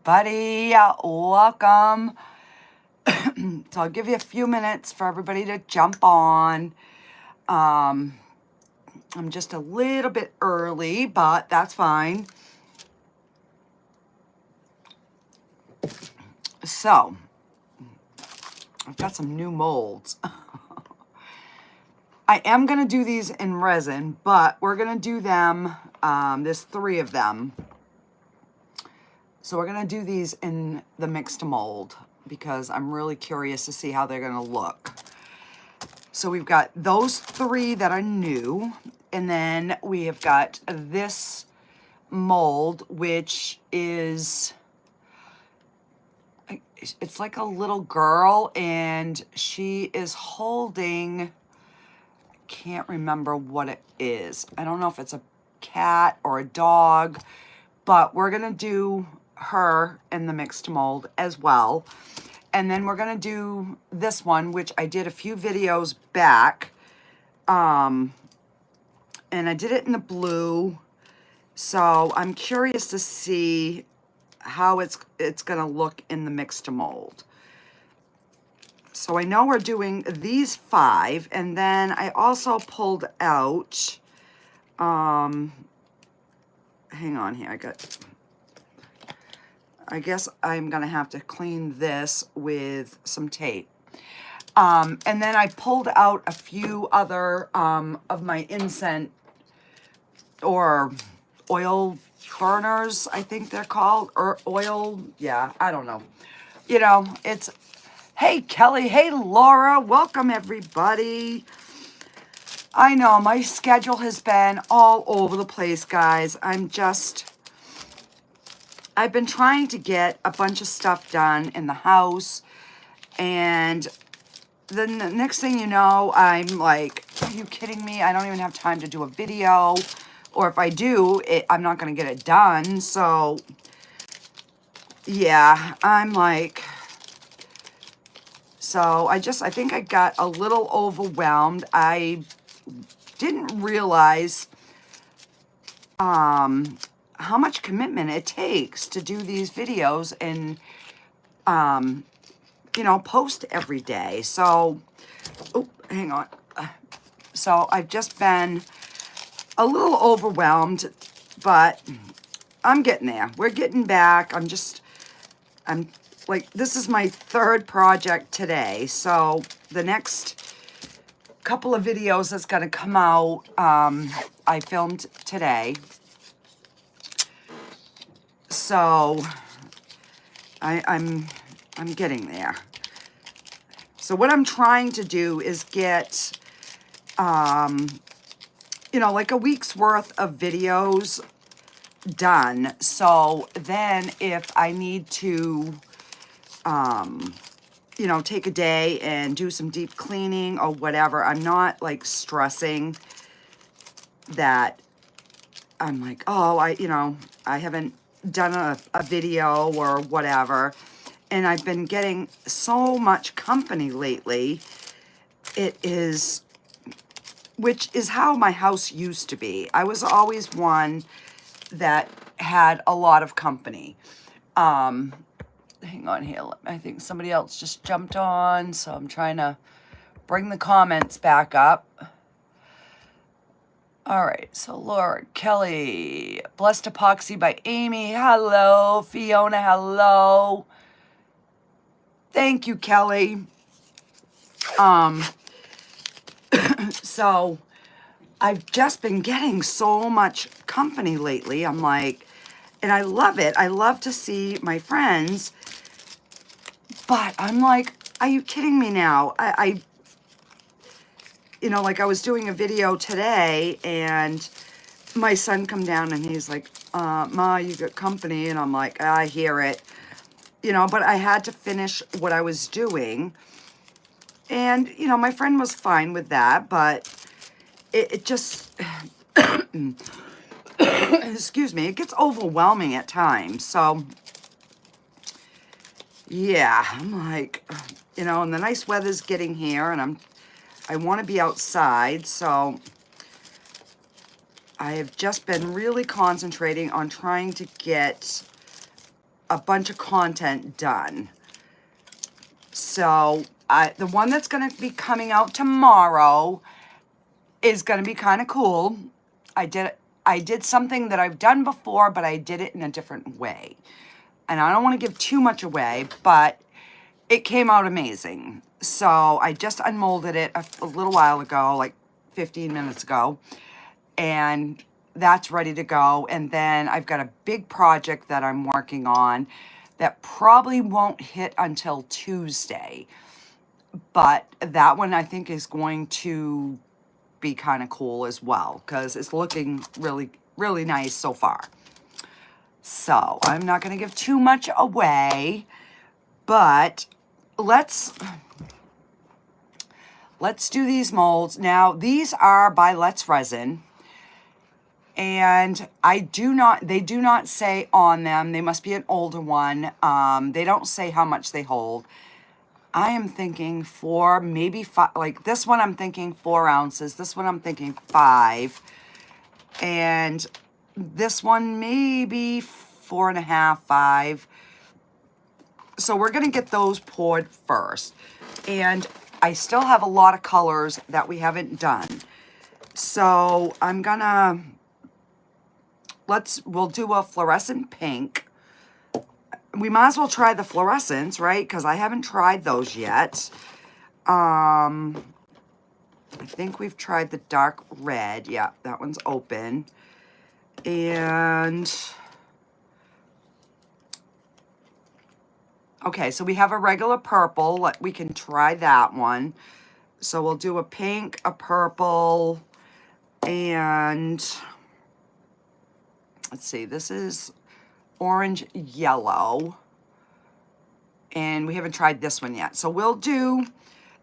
everybody. Welcome. So I'll give you a few minutes for everybody to jump on. I'm just a little bit early, but that's fine. So I've got some new molds. I am going to do these in resin, but we're going to do them, there's 3 of them. So we're going to do these in the mix-to-mold because I'm really curious to see how they're going to look. So we've got those 3 that are new, and then we have got this mold, which is, it's like a little girl, and she is holding, I can't remember what it is. I don't know if it's a cat or a dog, but we're going to do her in the mixed mold as well. And then we're going to do this one, which I did a few videos back. And I did it in the blue. So I'm curious to see how it's going to look in the mixed mold. So I know we're doing these 5, and then I also pulled out, hang on here, I guess I'm going to have to clean this with some tape. And then I pulled out a few other of my incense or oil burners, I think they're called, or oil, yeah, I don't know. You know, it's, hey Kelly, hey Laura, welcome everybody. I know my schedule has been all over the place, guys. I've been trying to get a bunch of stuff done in the house, and then the next thing you know, I'm like, are you kidding me? I don't even have time to do a video, or if I do, I'm not going to get it done. So yeah, I'm like, so I think I got a little overwhelmed. I didn't realize how much commitment it takes to do these videos and, you know, post every day. So, oh, hang on. So I've just been a little overwhelmed, but I'm getting there. We're getting back. I'm like, this is my 3rd project today. So the next couple of videos that's going to come out, I filmed today. So I'm getting there. So what I'm trying to do is get, you know, like a week's worth of videos done. So then if I need to, you know, take a day and do some deep cleaning or whatever, I'm not like stressing that I'm like, oh, I haven't done a video or whatever. And I've been getting so much company lately. It is, which is how my house used to be. I was always one that had a lot of company. Hang on here. I think somebody else just jumped on, so I'm trying to bring the comments back up. All right, so Laura, Kelly, Blessed Epoxy by Amy, hello. Fiona, hello. Thank you, Kelly. So I've just been getting so much company lately. I'm like, and I love it. I love to see my friends, but I'm like, are you kidding me now? You know, like I was doing a video today and my son come down and he's like, Ma, you got company. And I'm like, I hear it, you know, but I had to finish what I was doing. And, you know, my friend was fine with that, but it just, excuse me, it gets overwhelming at times. So yeah, I'm like, you know, and the nice weather's getting here and I want to be outside, so I have just been really concentrating on trying to get a bunch of content done. So the one that's going to be coming out tomorrow is going to be kind of cool. I did something that I've done before, but I did it in a different way. And I don't want to give too much away, but it came out amazing. So I just unmolded it a little while ago, like 15 minutes ago. And that's ready to go. And then I've got a big project that I'm working on that probably won't hit until Tuesday. But that one I think is going to be kind of cool as well, because it's looking really, really nice so far. So I'm not going to give too much away, but let's do these molds. Now, these are by Let's Resin. And they do not say on them, they must be an older one. They don't say how much they hold. I am thinking maybe 5, like this one I'm thinking 4 ounces. This one I'm thinking 5. And this one maybe 4.5, 5. So we're going to get those poured first. And I still have a lot of colors that we haven't done. So I'm going to, we'll do a fluorescent pink. We might as well try the fluorescents, right? Because I haven't tried those yet. I think we've tried the dark red. Yeah, that one's open. And okay, so we have a regular purple. We can try that one. So we'll do a pink, a purple, and let's see, this is orange yellow. And we haven't tried this one yet. So we'll do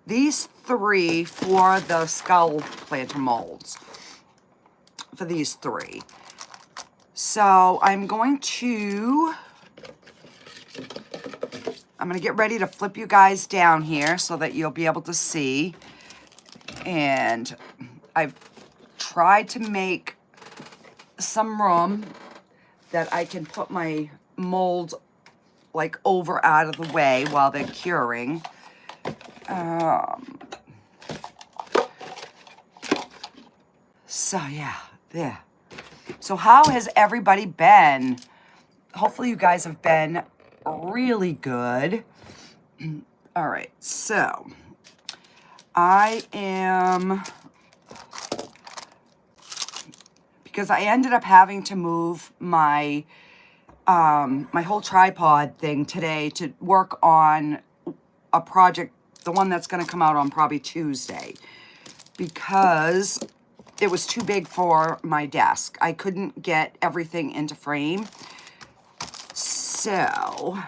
these 3 for the skull planter molds. For these 3. So I'm going to get ready to flip you guys down here so that you'll be able to see. And I've tried to make some room that I can put my molds like over out of the way while they're curing. So yeah, there. So how has everybody been? Hopefully you guys have been really good. All right, so I am, because I ended up having to move my my whole tripod thing today to work on a project, the one that's going to come out on probably Tuesday, because it was too big for my desk. I couldn't get everything into frame. So,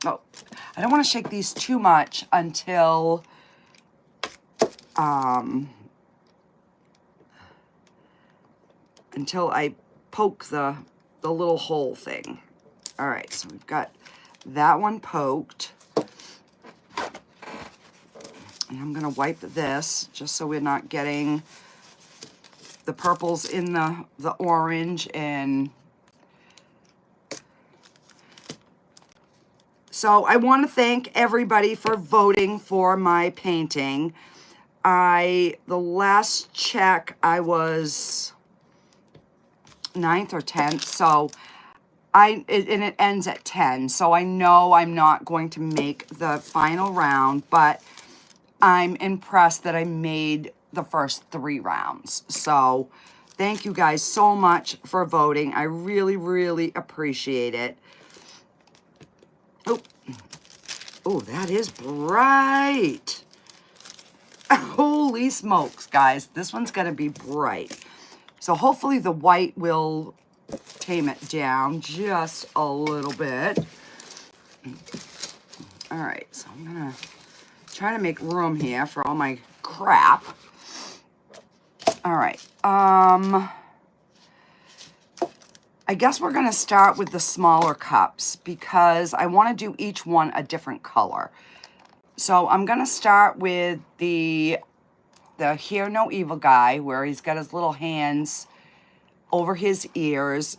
I don't want to shake these too much until I poke the little hole thing. All right, so we've got that one poked. And I'm going to wipe this just so we're not getting the purples in the orange. And so I want to thank everybody for voting for my painting. The last check I was 9th or 10th, so and it ends at 10, so I know I'm not going to make the final round, but I'm impressed that I made the first 3 rounds. So thank you guys so much for voting. I really, really appreciate it. Oh, that is bright. Holy smokes, guys. This one's going to be bright. So hopefully the white will tame it down just a little bit. All right, so I'm going to try to make room here for all my crap. All right. I guess we're going to start with the smaller cups because I want to do each one a different color. So I'm going to start with the Hear No Evil guy, where he's got his little hands over his ears.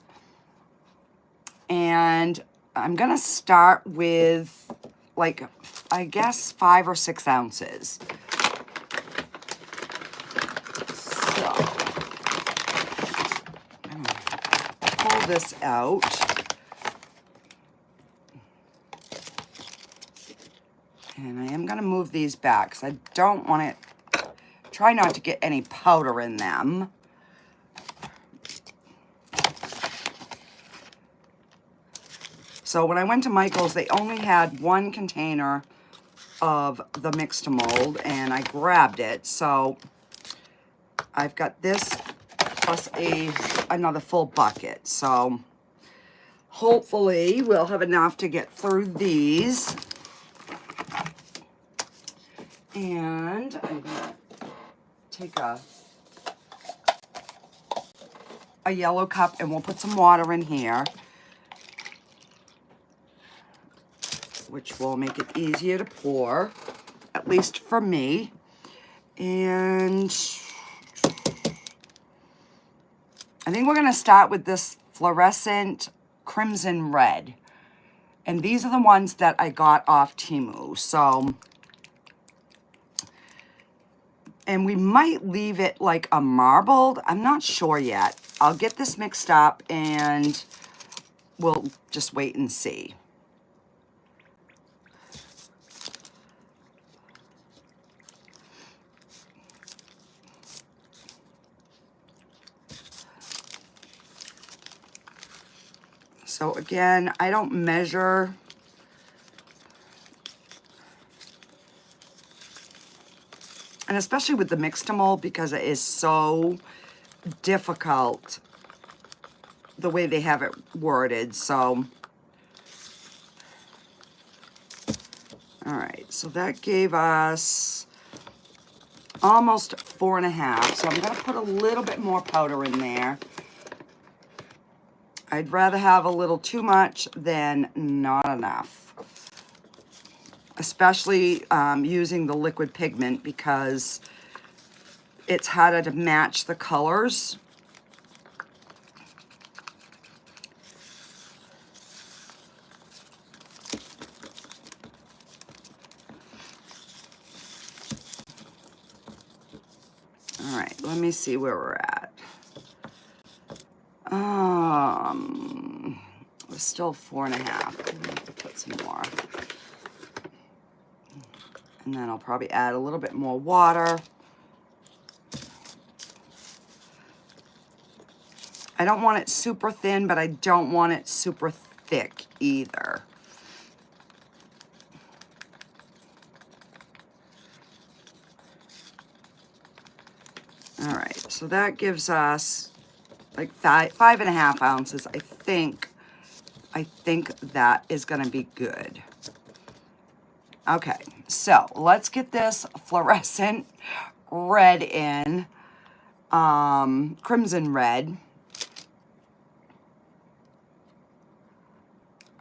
And I'm gonna start with like, I guess 5 or 6 ounces. So I'm gonna pull this out. And I am gonna move these back because I don't want it, try not to get any powder in them. So when I went to Michael's, they only had 1 container of the mix-to-mold, and I grabbed it. So I've got this plus another full bucket. So hopefully we'll have enough to get through these. And I'm gonna take a yellow cup and we'll put some water in here, which will make it easier to pour, at least for me. And I think we're gonna start with this fluorescent crimson red. And these are the ones that I got off Temu. So, and we might leave it like a marbled, I'm not sure yet. I'll get this mixed up and we'll just wait and see. So again, I don't measure. And especially with the mix-to-mold, because it is so difficult the way they have it worded. So, all right, so that gave us almost 4.5. So I'm gonna put a little bit more powder in there. I'd rather have a little too much than not enough. Especially using the liquid pigment, because it's harder to match the colors. All right, let me see where we're at. We're still 4.5. I'm gonna have to put some more. And then I'll probably add a little bit more water. I don't want it super thin, but I don't want it super thick either. All right, so that gives us like 5.5 ounces. I think that is gonna be good. Okay, so let's get this fluorescent red in, crimson red.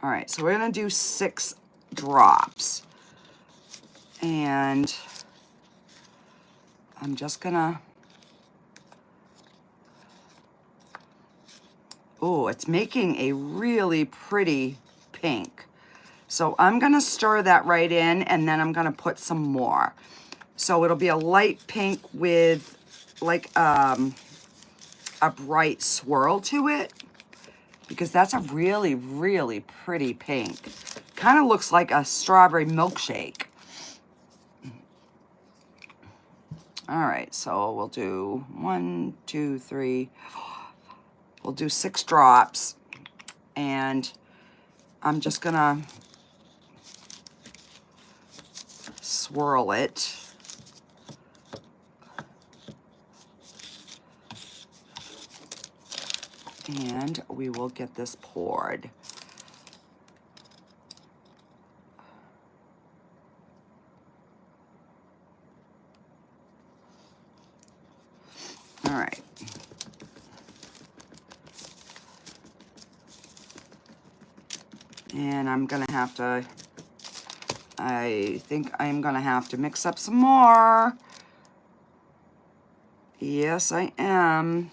All right, so we're gonna do 6 drops. And I'm just gonna, oh, it's making a really pretty pink. So I'm gonna stir that right in, and then I'm gonna put some more. So it'll be a light pink with like a bright swirl to it, because that's a really, really pretty pink. Kind of looks like a strawberry milkshake. All right, so we'll do 1, 2, 3, 4. We'll do 6 drops, and I'm just gonna swirl it. And we will get this poured. All right. And I'm gonna have to, I think I'm gonna have to mix up some more. Yes, I am.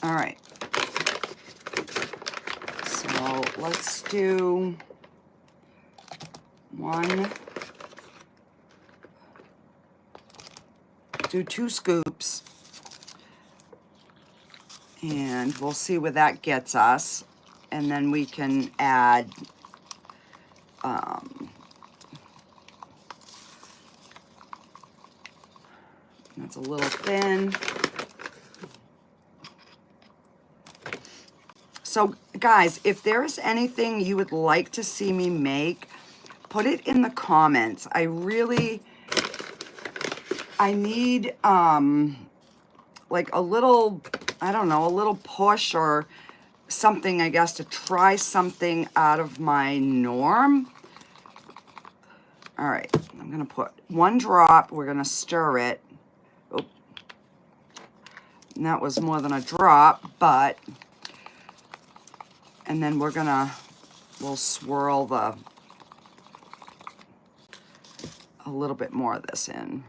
All right. So let's do do 2 scoops, and we'll see where that gets us, and then we can add that's a little thin. So guys, if there is anything you would like to see me make, put it in the comments. I need like a little, I don't know, a little push or something, I guess, to try something out of my norm. All right, I'm gonna put 1 drop, we're gonna stir it. Oh, and that was more than a drop, but, and then we'll swirl a little bit more of this in.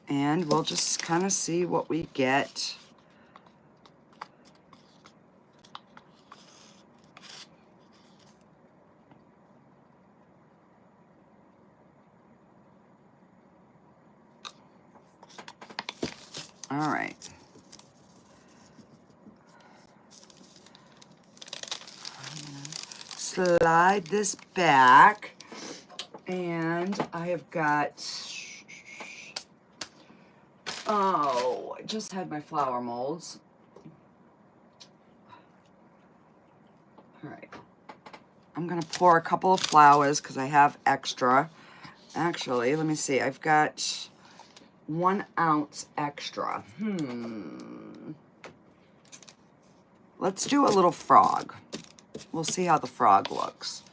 And we'll just kind of see what we get. All right. Slide this back, and I have got, oh, I just had my flower molds. All right, I'm gonna pour a couple of flowers because I have extra. Actually, let me see, I've got 1 ounce extra. Let's do a little frog. We'll see how the frog looks.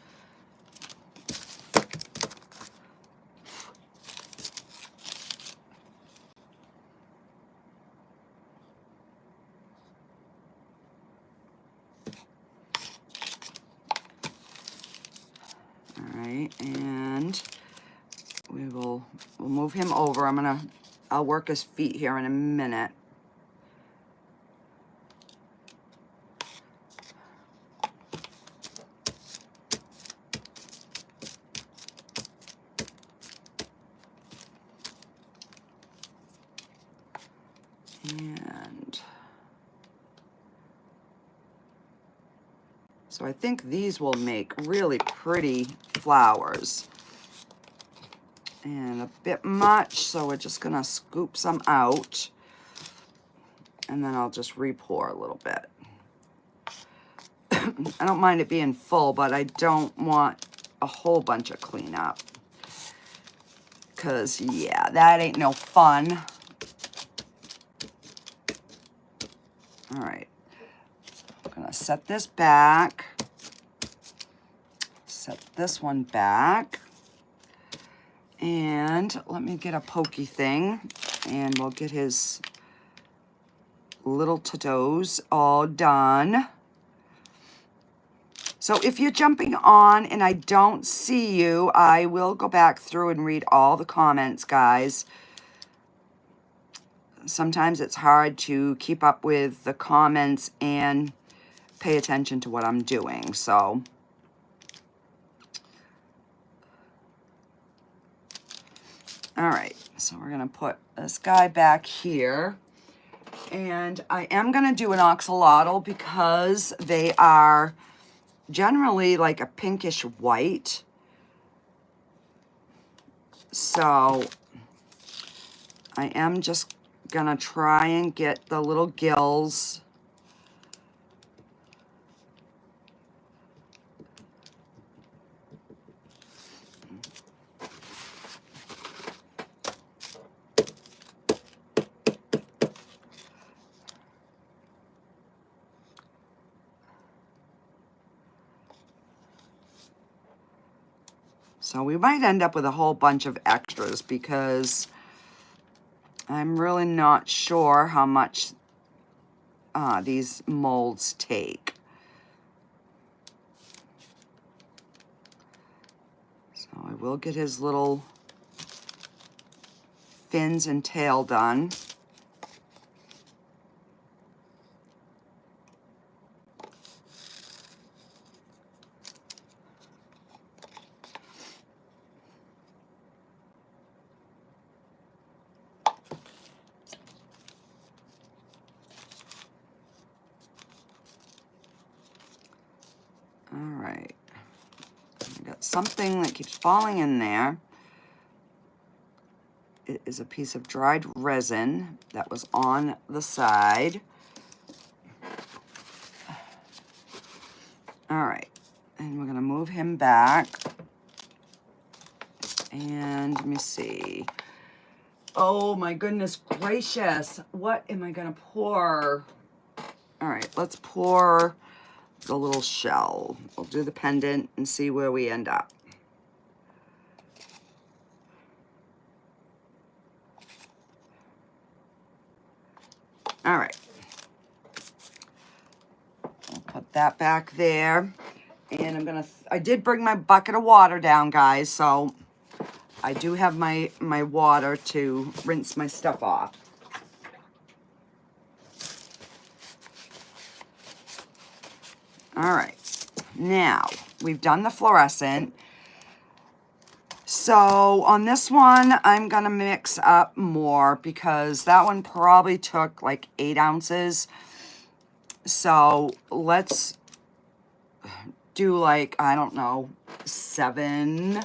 All right, and we'll move him over. I'll work his feet here in a minute. And so I think these will make really pretty flowers. And a bit much, so we're just gonna scoop some out, and then I'll just re-pour a little bit. I don't mind it being full, but I don't want a whole bunch of cleanup, because yeah, that ain't no fun. All right, I'm gonna set this back, set this one back, and let me get a pokey thing, and we'll get his little toes all done. So if you're jumping on and I don't see you, I will go back through and read all the comments, guys. Sometimes it's hard to keep up with the comments and pay attention to what I'm doing, so. All right, so we're gonna put this guy back here. And I am gonna do an axolotl because they are generally like a pinkish white. So I am just gonna try and get the little gills. So we might end up with a whole bunch of extras because I'm really not sure how much these molds take. So I will get his little fins and tail done. right. I got something that keeps falling in there. It is a piece of dried resin that was on the side. All right, and we're gonna move him back. And let me see. Oh my goodness gracious. What am I gonna pour? All right, let's pour the little shell. We'll do the pendant and see where we end up. All right. I'll put that back there. And I did bring my bucket of water down, guys, so I do have my water to rinse my stuff off. All right, now we've done the fluorescent. So on this one, I'm gonna mix up more because that one probably took like 8 ounces. So let's do like, I don't know, 7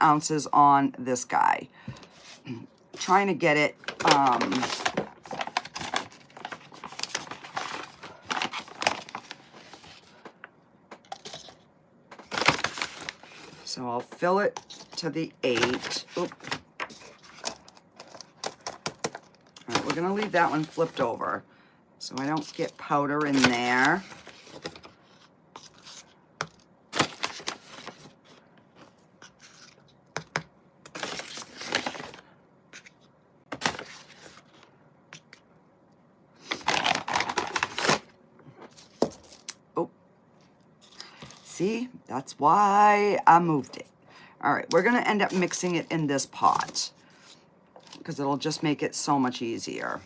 ounces on this guy. Trying to get it, so I'll fill it to the 8. Oop. All right, we're gonna leave that one flipped over so I don't get powder in there. Oh, see, that's why I moved it. All right, we're gonna end up mixing it in this pot because it'll just make it so much easier.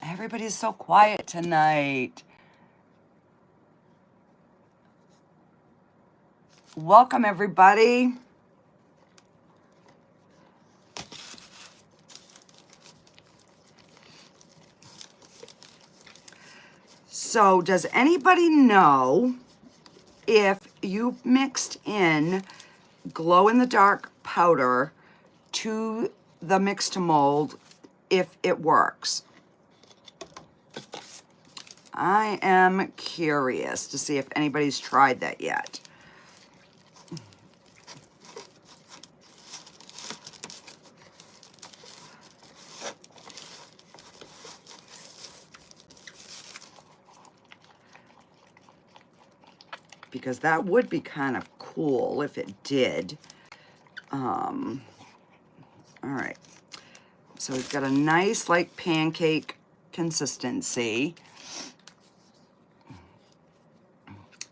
Everybody's so quiet tonight. Welcome, everybody. So, does anybody know if you mixed in glow-in-the-dark powder to the mix-to-mold, if it works? I am curious to see if anybody's tried that yet. Because that would be kind of cool if it did. All right. So we've got a nice, like, pancake consistency.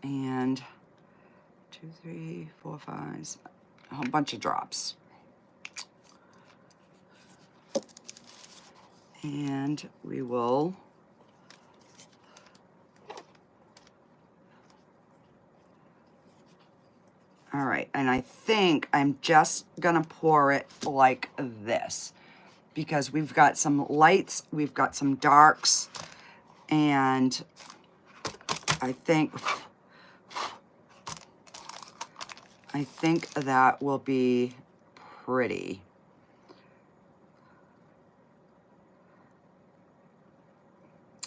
And 2, 3, 4, 5, a whole bunch of drops. And we will all right, and I think I'm just gonna pour it like this because we've got some lights, we've got some darks, and I think that will be pretty.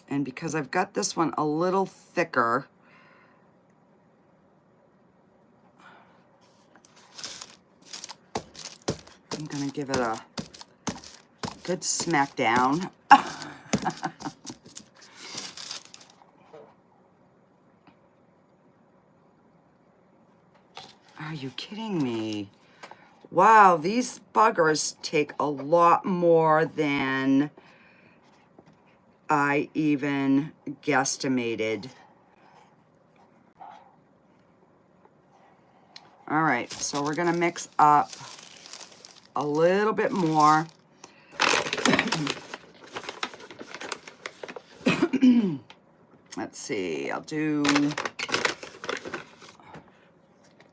And because I've got this one a little thicker, I'm gonna give it a good smack down. Are you kidding me? Wow, these buggers take a lot more than I even guesstimated. All right, so we're gonna mix up a little bit more. let's see, I'll do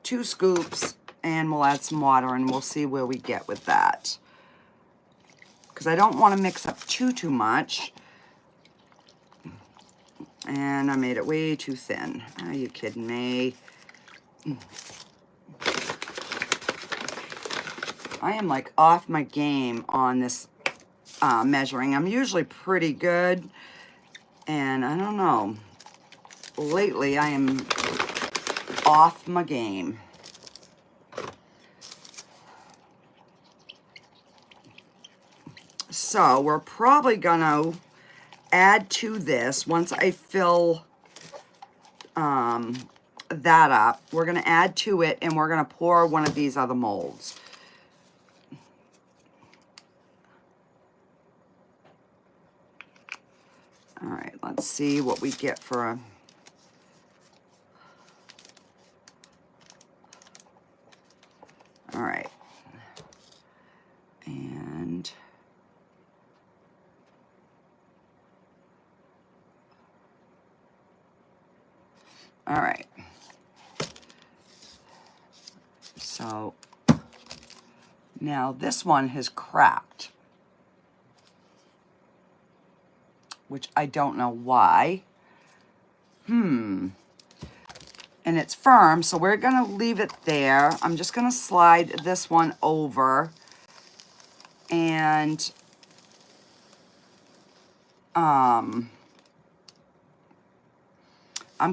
2 scoops and we'll add some water and we'll see where we get with that. Because I don't want to mix up too much. And I made it way too thin. Are you kidding me? I am like off my game on this measuring. I'm usually pretty good. And I don't know. Lately I am off my game. So we're probably gonna add to this once I fill that up. We're gonna add to it and we're gonna pour one of these other molds. All right, let's see what we get for a all right. And all right. So now this one has cracked, which I don't know why. And it's firm, so we're gonna leave it there. I'm just gonna slide this one over and I'm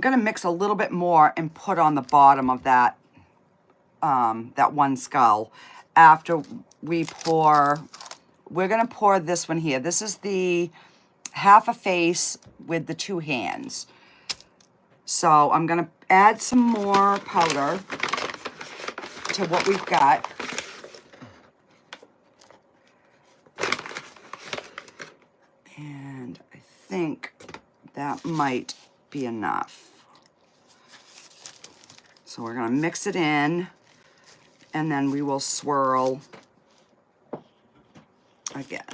gonna mix a little bit more and put on the bottom of that that one skull after we pour. We're gonna pour this one here. This is the half a face with the 2 hands. So I'm gonna add some more powder to what we've got. And I think that might be enough. So we're gonna mix it in and then we will swirl again.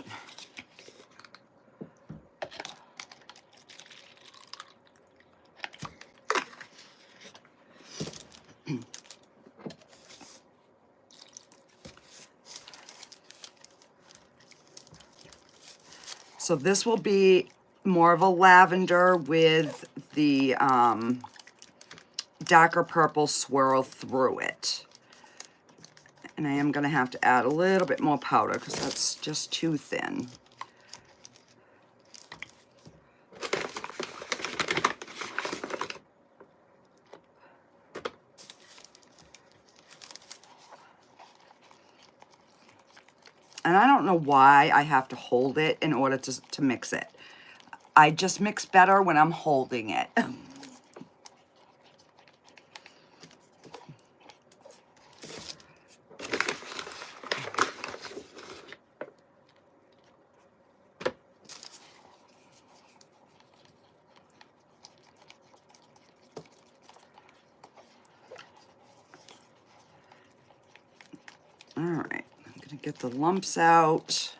So this will be more of a lavender with the darker purple swirl through it. And I am going to have to add a little bit more powder because that's just too thin. And I don't know why I have to hold it in order to mix it. I just mix better when I'm holding it. All right, I'm gonna get the lumps out.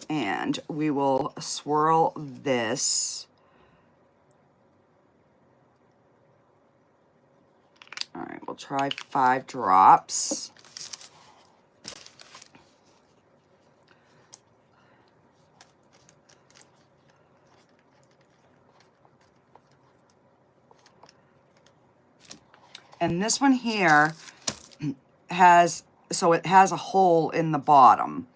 And we will swirl this. All right, we'll try 5 drops. And this one here has, so it has a hole in the bottom.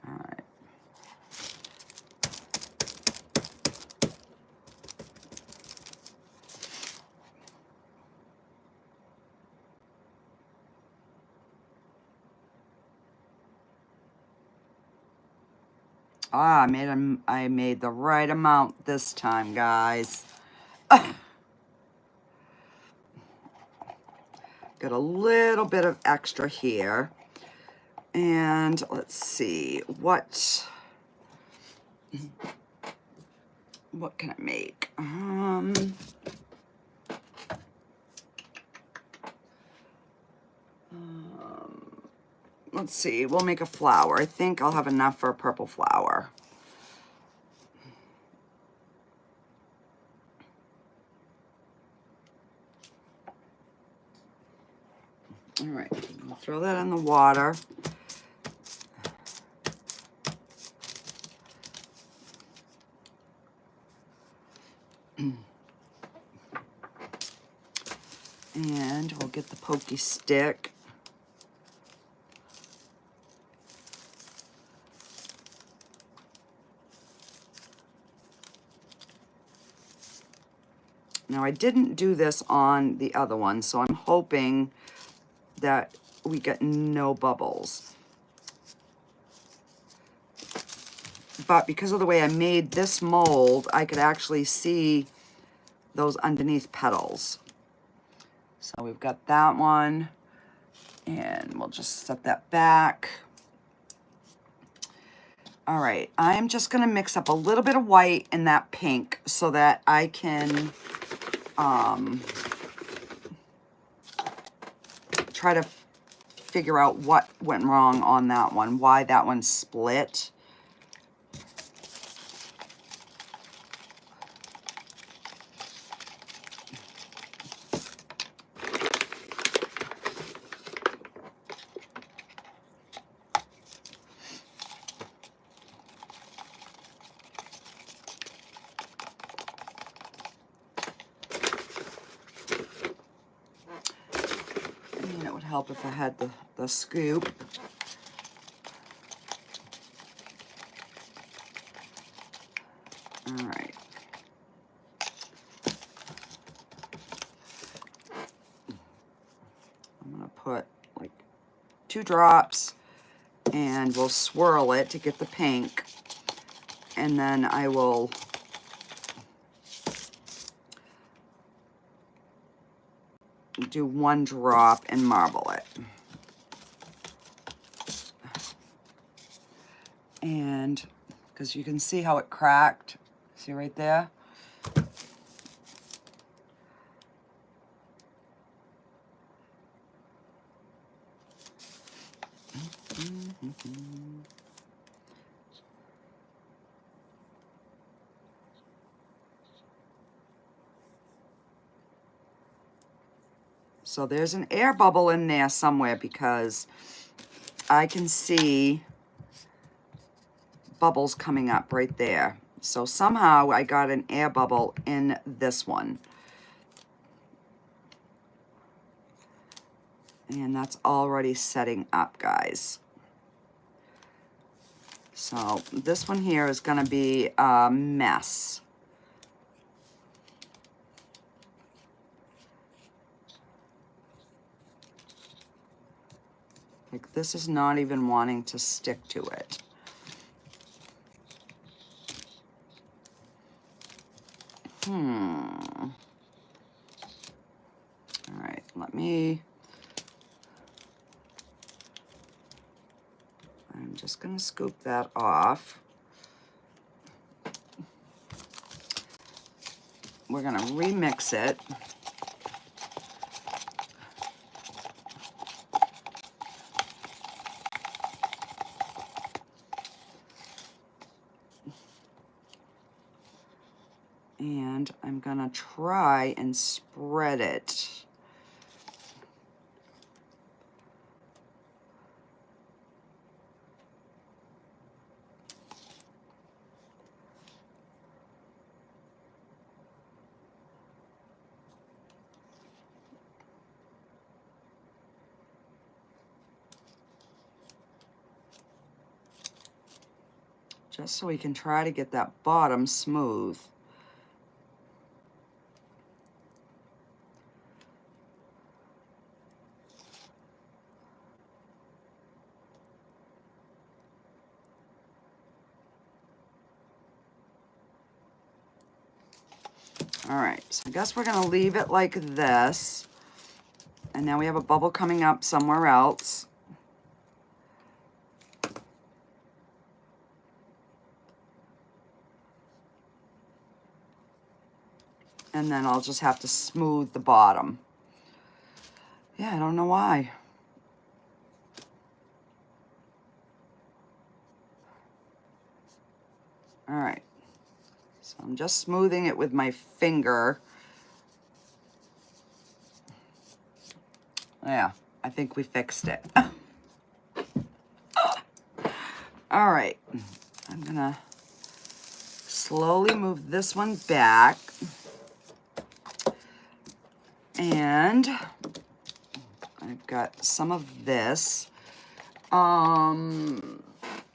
All right. Ah, I made the right amount this time, guys. Got a little bit of extra here. And let's see, what can I make? Let's see, we'll make a flower. I think I'll have enough for a purple flower. All right, I'll throw that in the water. And we'll get the pokey stick. Now I didn't do this on the other one, so I'm hoping that we get no bubbles. But because of the way I made this mold, I could actually see those underneath petals. So we've got that one, and we'll just set that back. All right, I'm just gonna mix up a little bit of white in that pink so that I can try to figure out what went wrong on that one, why that one split. Help if I had the scoop. All right. I'm gonna put like 2 drops, and we'll swirl it to get the pink, and then I will do 1 drop and marble it. And because you can see how it cracked, see right there? So there's an air bubble in there somewhere because I can see bubbles coming up right there. So somehow I got an air bubble in this one. And that's already setting up, guys. So this one here is gonna be a mess. Like, this is not even wanting to stick to it. All right, I'm just gonna scoop that off. We're gonna remix it. And I'm gonna try and spread it. Just so we can try to get that bottom smooth. All right, so I guess we're gonna leave it like this. And now we have a bubble coming up somewhere else. And then I'll just have to smooth the bottom. Yeah, I don't know why. All right. So I'm just smoothing it with my finger. Yeah, I think we fixed it. All right. I'm gonna slowly move this one back. And I've got some of this. Oh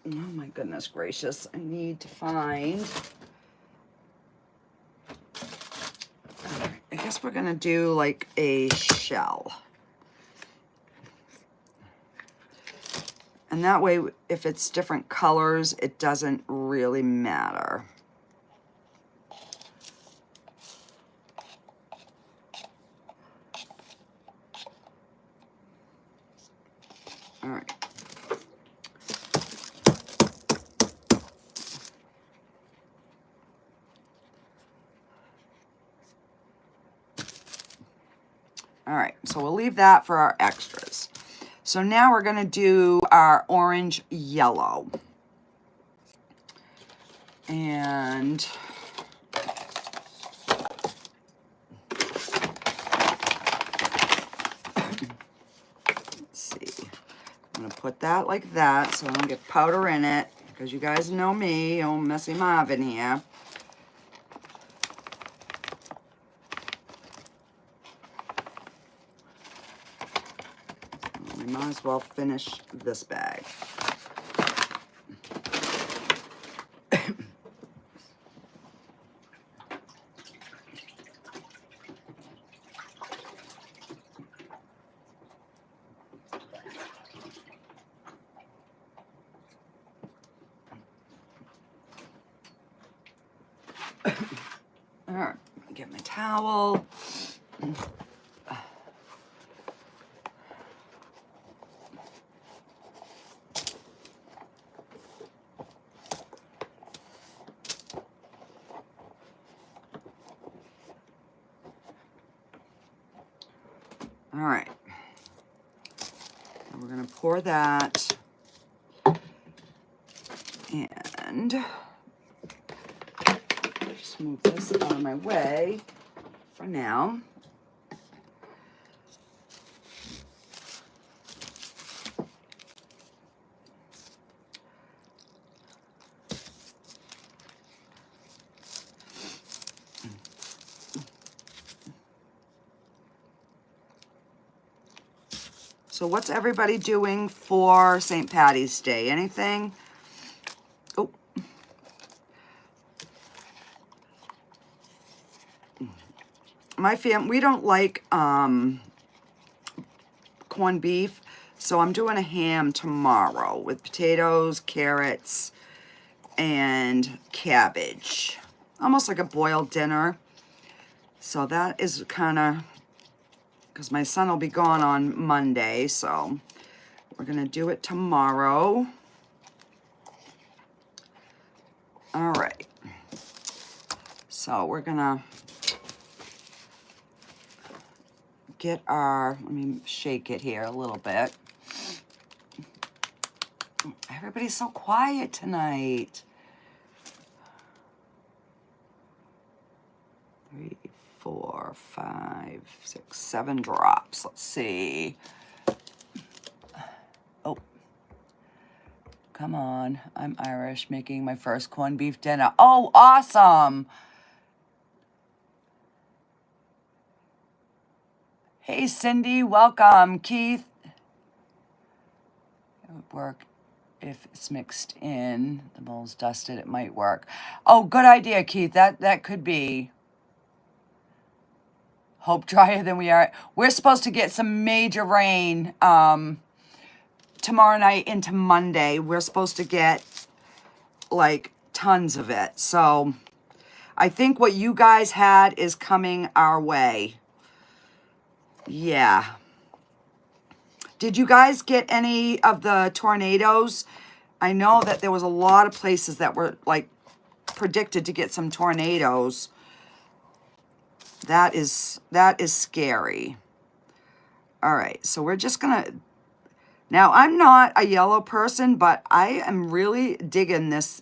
my goodness gracious. I need to find. I guess we're gonna do like a shell. And that way, if it's different colors, it doesn't really matter. All right. All right, so we'll leave that for our extras. So now we're gonna do our orange yellow. And let's see, I'm gonna put that like that so I don't get powder in it, because you guys know me, old Messy Marvin here. We might as well finish this bag. All right, get my towel. All right, and we're gonna pour that, and just move this out of my way for now. So what's everybody doing for St. Patty's Day? Anything? Oh. My family, we don't like corned beef, so I'm doing a ham tomorrow with potatoes, carrots, and cabbage. Almost like a boiled dinner. So that is kind of, because my son will be gone on Monday, so we're going to do it tomorrow. All right. So we're going to get our, let me shake it here a little bit. Everybody's so quiet tonight. 3, 4, 5, 6, 7 drops. Let's see. Oh, come on. I'm Irish, making my first corned beef dinner. Oh, awesome. Hey, Cindy, welcome. Keith. It would work if it's mixed in. The bowl's dusted, it might work. Oh, good idea, Keith. That could be. Hope drier than we are. We're supposed to get some major rain tomorrow night into Monday. We're supposed to get like tons of it. So I think what you guys had is coming our way. Yeah. Did you guys get any of the tornadoes? I know that there was a lot of places that were like predicted to get some tornadoes. That is scary. All right, so we're just gonna, now I'm not a yellow person, but I am really digging this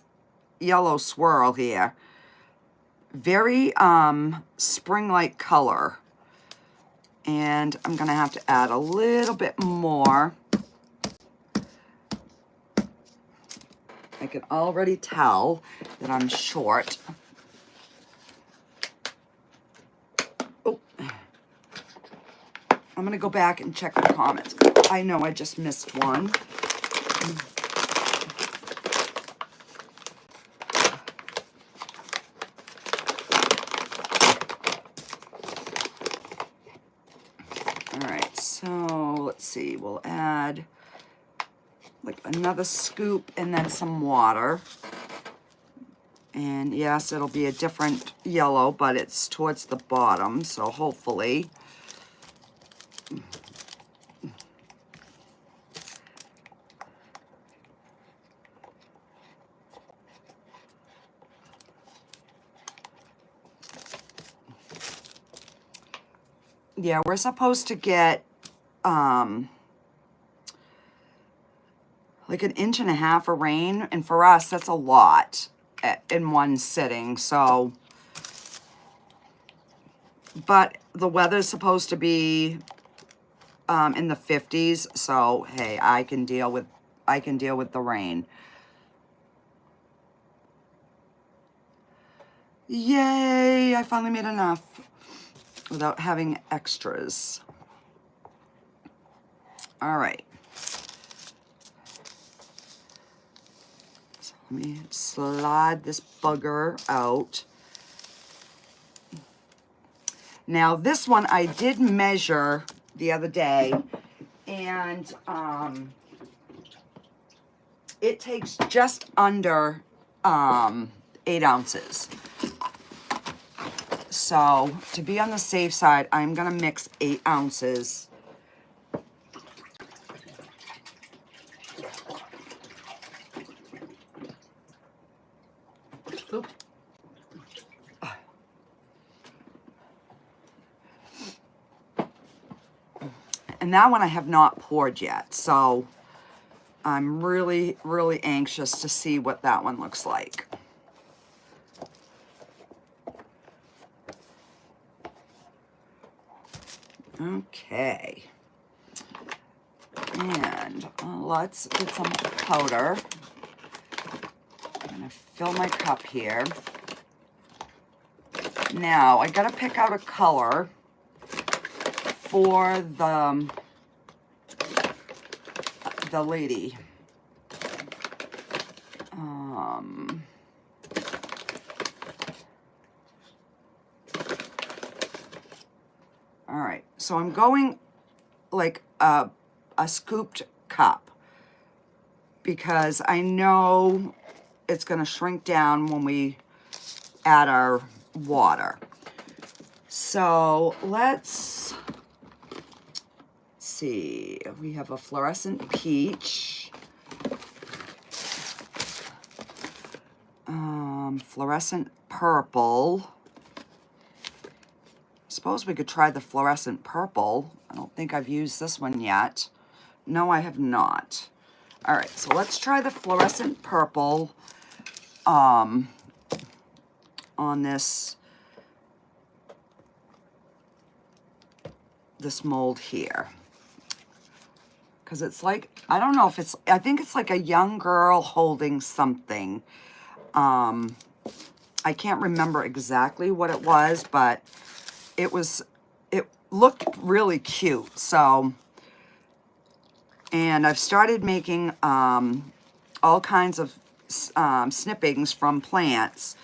yellow swirl here. Very spring-like color. And I'm gonna have to add a little bit more. I can already tell that I'm short. Oh, I'm gonna go back and check the comments. I know I just missed one. All right, so let's see, we'll add like another scoop and then some water. And yes, it'll be a different yellow, but it's towards the bottom, so hopefully. Yeah, we're supposed to get like 1.5 inches of rain, and for us, that's a lot in one sitting, so. But the weather's supposed to be in the 50s, so hey, I can deal with the rain. Yay, I finally made enough without having extras. All right. So let me slide this bugger out. Now this one I did measure the other day, and it takes just under 8 ounces. So to be on the safe side, I'm gonna mix 8 ounces. Oop. And that one I have not poured yet, so I'm really, really anxious to see what that one looks like. Okay. And let's get some powder. I'm gonna fill my cup here. Now, I gotta pick out a color for the lady. All right, so I'm going like a scooped cup because I know it's gonna shrink down when we add our water. So let's see, we have a fluorescent peach, fluorescent purple. Suppose we could try the fluorescent purple. I don't think I've used this one yet. No, I have not. All right, so let's try the fluorescent purple on this mold here. Because it's like, I don't know if it's, I think it's like a young girl holding something. I can't remember exactly what it was, but it looked really cute. So, and I've started making all kinds of snippings from plants.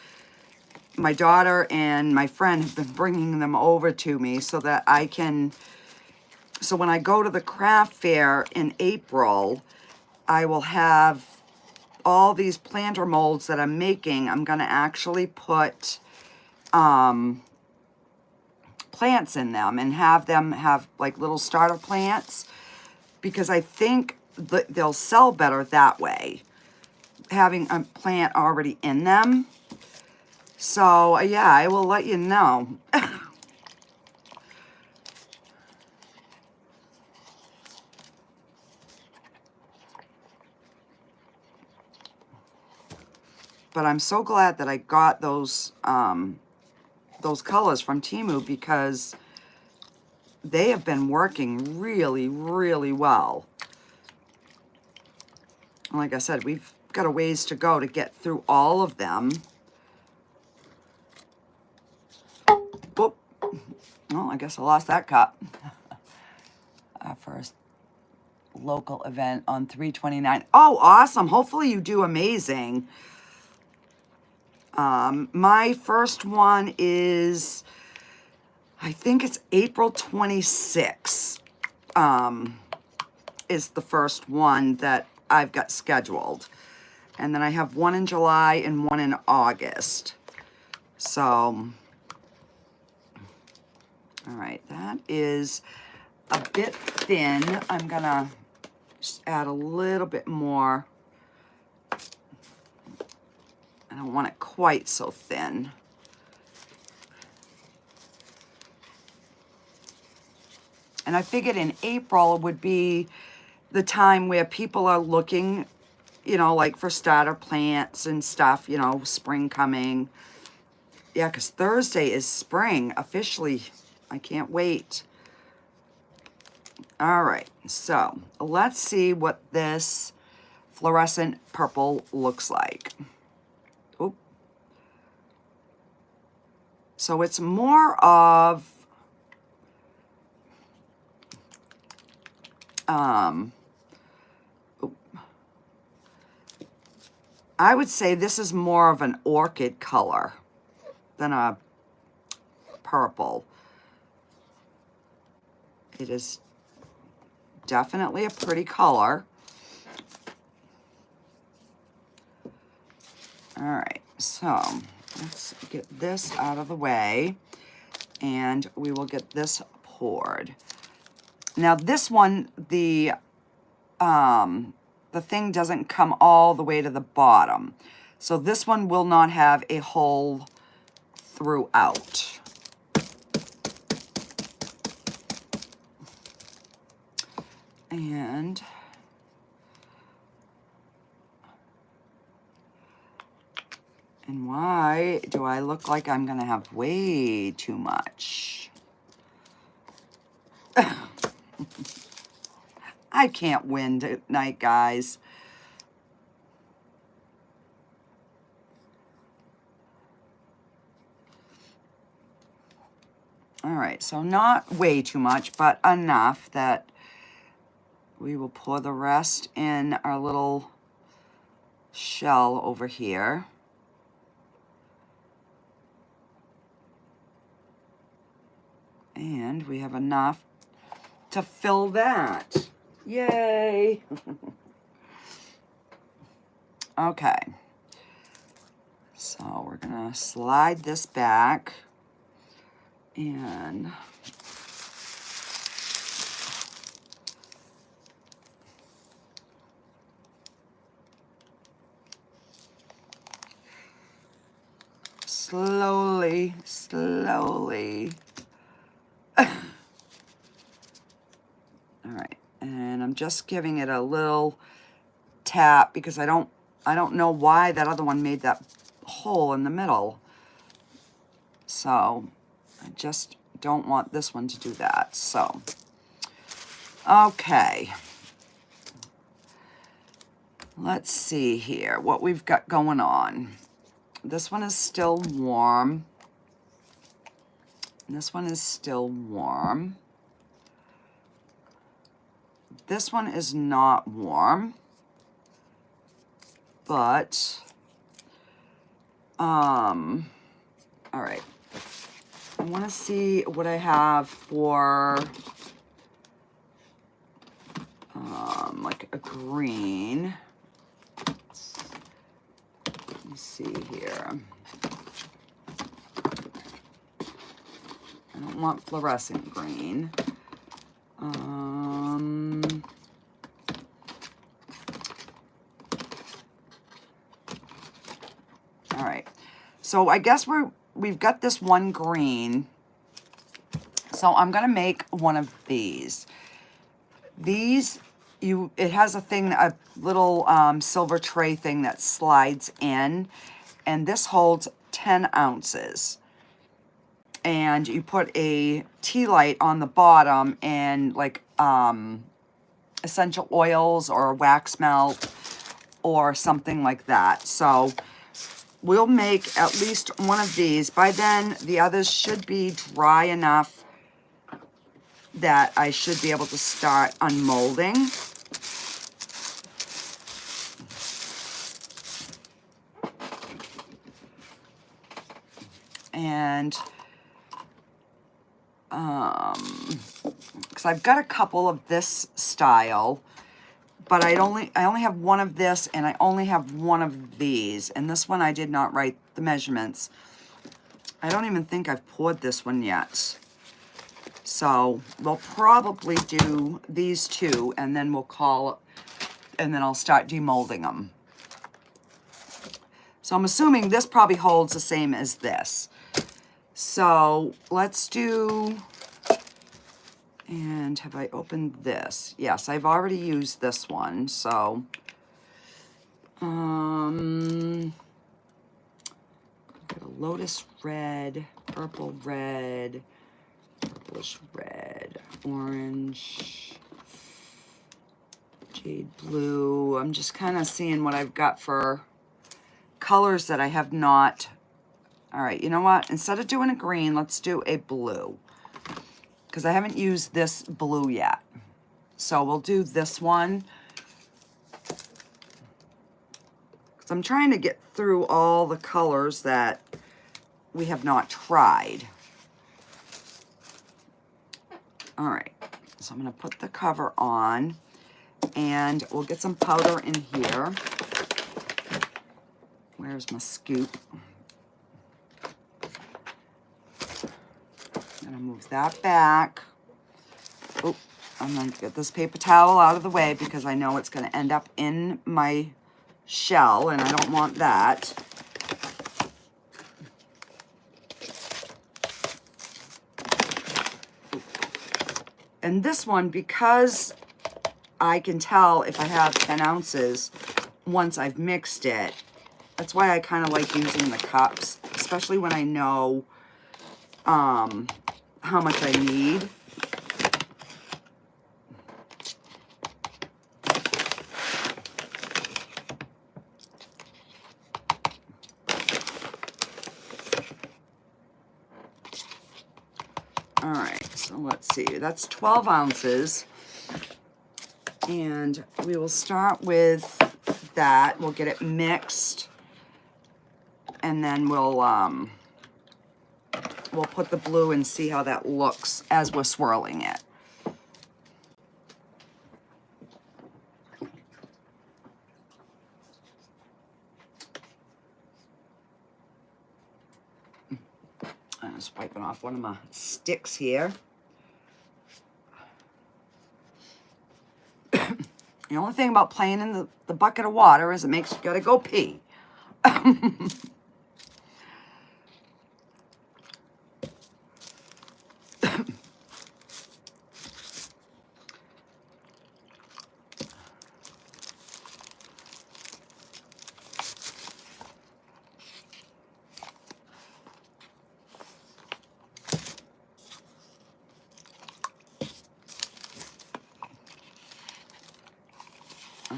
My daughter and my friend have been bringing them over to me so that I can, so when I go to the craft fair in April, I will have all these planter molds that I'm making. I'm gonna actually put plants in them and have them have like little starter plants, because I think that they'll sell better that way, having a plant already in them. So yeah, I will let you know. but I'm so glad that I got those colors from Temu, because they have been working really, really well. Like I said, we've got a ways to go to get through all of them. Oop. Well, I guess I lost that cup. Our first local event on 3/29. Oh, awesome. Hopefully you do amazing. My first one is, I think it's April 26th, is the first one that I've got scheduled. And then I have one in July and one in August. So, all right, that is a bit thin. I'm gonna just add a little bit more. I don't want it quite so thin. And I figured in April would be the time where people are looking, you know, like for starter plants and stuff, you know, spring coming. Yeah, because Thursday is spring officially. I can't wait. All right, so let's see what this fluorescent purple looks like. Oop. So it's more of I would say this is more of an orchid color than a purple. It is definitely a pretty color. All right, so let's get this out of the way, and we will get this poured. Now this one, the thing doesn't come all the way to the bottom. So this one will not have a hole throughout. And why do I look like I'm gonna have way too much? I can't win tonight, guys. All right, so not way too much, but enough that we will pour the rest in our little shell over here. And we have enough to fill that. Yay! Okay. So we're gonna slide this back and slowly, slowly. All right, and I'm just giving it a little tap because I don't know why that other one made that hole in the middle. So I just don't want this one to do that. So, okay. Let's see here what we've got going on. This one is still warm. This one is still warm. This one is not warm, but, all right. I want to see what I have for, like a green. Let me see here. I don't want fluorescent green. All right. So I guess we've got this one green. So I'm gonna make one of these. These, it has a thing, a little silver tray thing that slides in, and this holds 10 ounces. And you put a tea light on the bottom and like essential oils or wax melt or something like that. So we'll make at least one of these. By then, the others should be dry enough that I should be able to start unmolding. And because I've got a couple of this style, but I only have one of this, and I only have one of these. And this one I did not write the measurements. I don't even think I've poured this one yet. So we'll probably do these two, and then we'll call, and then I'll start demolding them. So I'm assuming this probably holds the same as this. So let's do, and have I opened this? Yes, I've already used this one. So got a lotus red, purple red, purplish red, orange, jade blue. I'm just kind of seeing what I've got for colors that I have not. All right, you know what? Instead of doing a green, let's do a blue, because I haven't used this blue yet. So we'll do this one, because I'm trying to get through all the colors that we have not tried. All right, so I'm going to put the cover on, and we'll get some powder in here. Where's my scoop? I'm going to move that back. Oh, I'm going to get this paper towel out of the way because I know it's going to end up in my shell, and I don't want that. And this one, because I can tell if I have 10 ounces once I've mixed it, that's why I kind of like using the cups, especially when I know how much I need. All right, so let's see, that's 12 ounces. And we will start with that. We'll get it mixed, and then we'll put the blue and see how that looks as we're swirling it. I'm just wiping off one of my sticks here. The only thing about playing in the bucket of water is it makes you gotta go pee.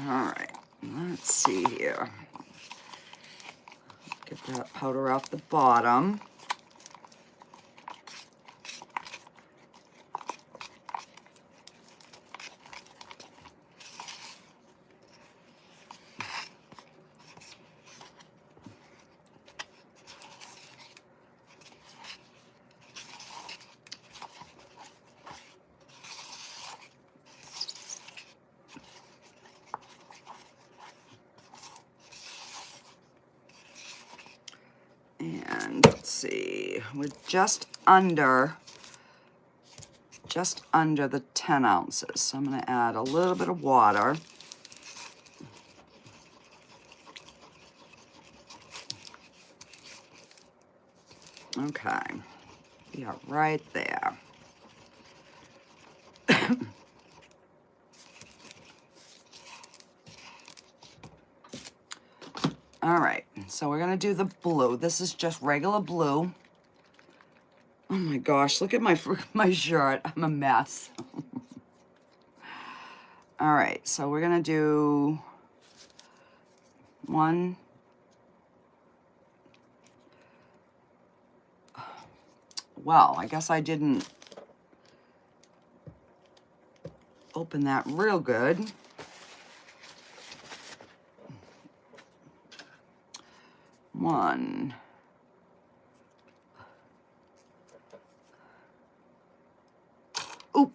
All right, let's see here. Get that powder off the bottom. And let's see, we're just under the 10 ounces. So I'm going to add a little bit of water. Okay, yeah, right there. All right, so we're gonna do the blue. This is just regular blue. Oh my gosh, look at my shirt. I'm a mess. All right, so we're gonna do one. Well, I guess I didn't open that real good. One. Oop.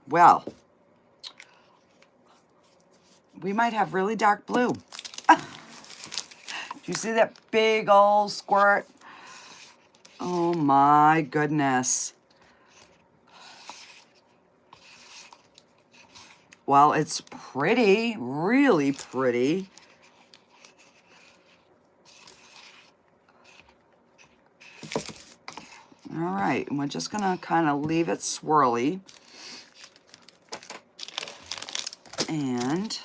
Well, we might have really dark blue. Do you see that big old squirt? Oh my goodness. Well, it's pretty, really pretty. All right, and we're just gonna kind of leave it swirly. And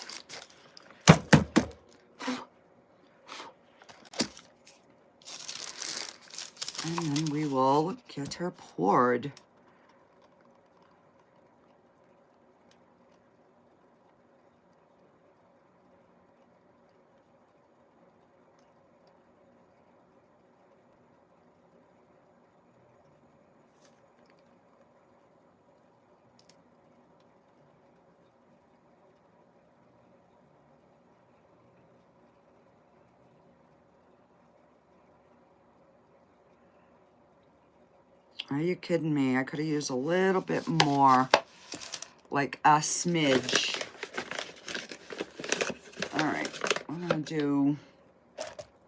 then we will get her poured. Are you kidding me? I could have used a little bit more, like a smidge. All right, I'm gonna do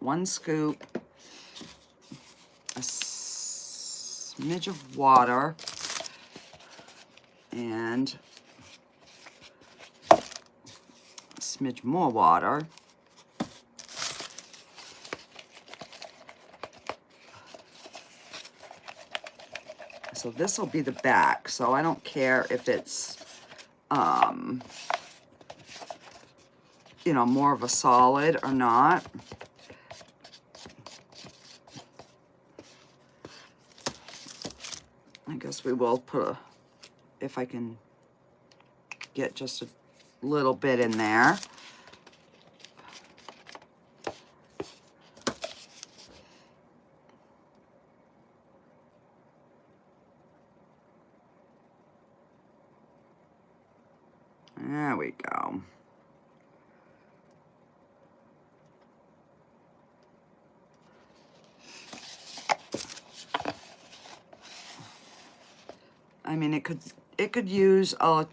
1 scoop, a smidge of water, and a smidge more water. So this will be the back, so I don't care if it's, you know, more of a solid or not. I guess we will put a, if I can get just a little bit in there. There we go. I mean, it could use a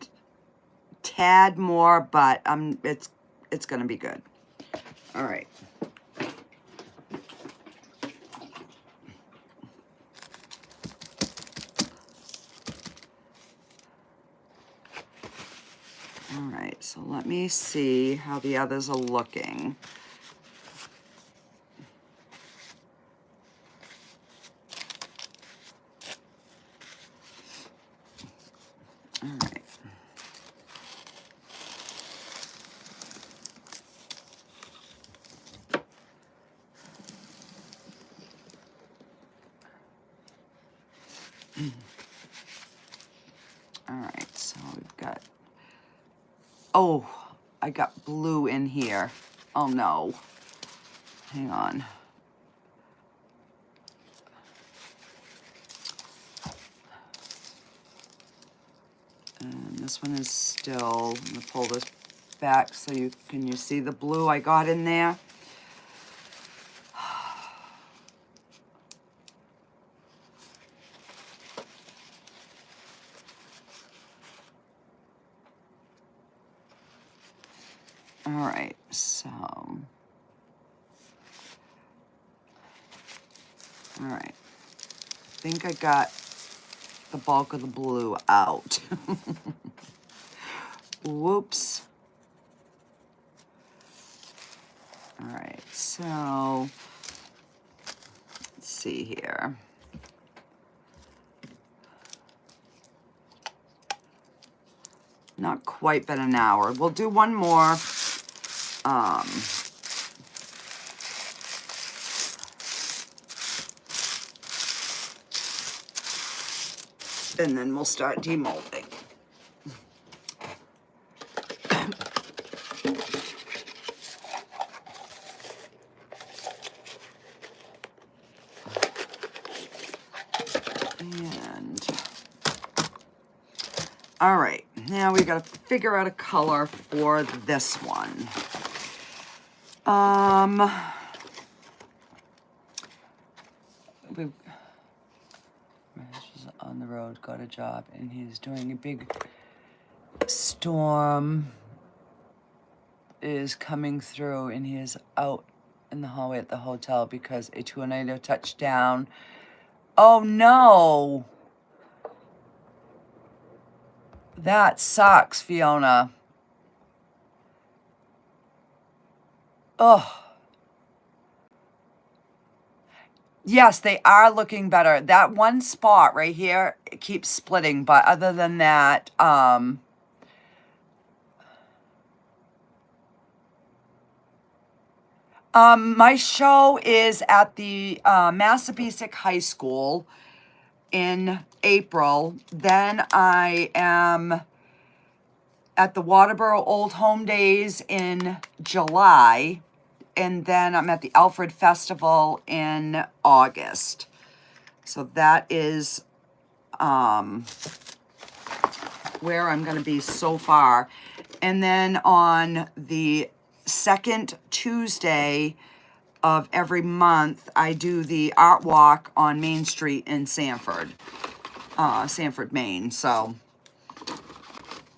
tad more, but it's gonna be good. All right. All right, so let me see how the others are looking. All right. All right, so we've got, oh, I got blue in here. Oh no, hang on. And this one is still, I'm gonna pull this back so can you see the blue I got in there? All right, so, all right, I think I got the bulk of the blue out. Whoops. All right, so let's see here. Not quite been an hour. We'll do one more. and then we'll start demolding. And all right, now we got to figure out a color for this one. We've on the road, got a job, and he's doing a big storm is coming through, and he is out in the hallway at the hotel because a tornado touched down. Oh no! That sucks, Fiona. Oh. Yes, they are looking better. That one spot right here, it keeps splitting, but other than that, my show is at the Massabesic High School in April. Then I am at the Waterboro Old Home Days in July. And then I'm at the Alfred Festival in August. So that is where I'm going to be so far. And then on the second Tuesday of every month, I do the art walk on Main Street in Sanford, Maine. So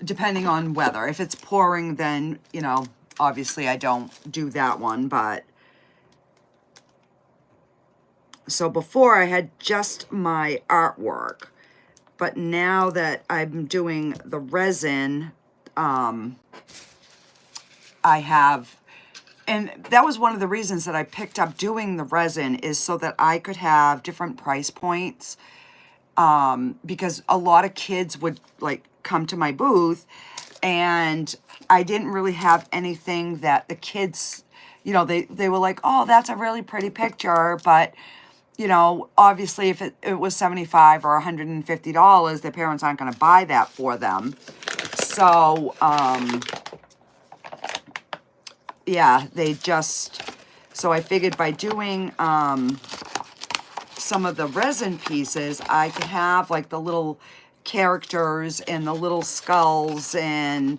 depending on weather, if it's pouring, then, you know, obviously I don't do that one, but so before I had just my artwork, but now that I'm doing the resin, I have, and that was one of the reasons that I picked up doing the resin, is so that I could have different price points, because a lot of kids would like come to my booth, and I didn't really have anything that the kids, you know, they were like, oh, that's a really pretty picture, but you know, obviously if it was $75 or $150, their parents aren't going to buy that for them. So, yeah, they just, so I figured by doing some of the resin pieces, I could have like the little characters and the little skulls and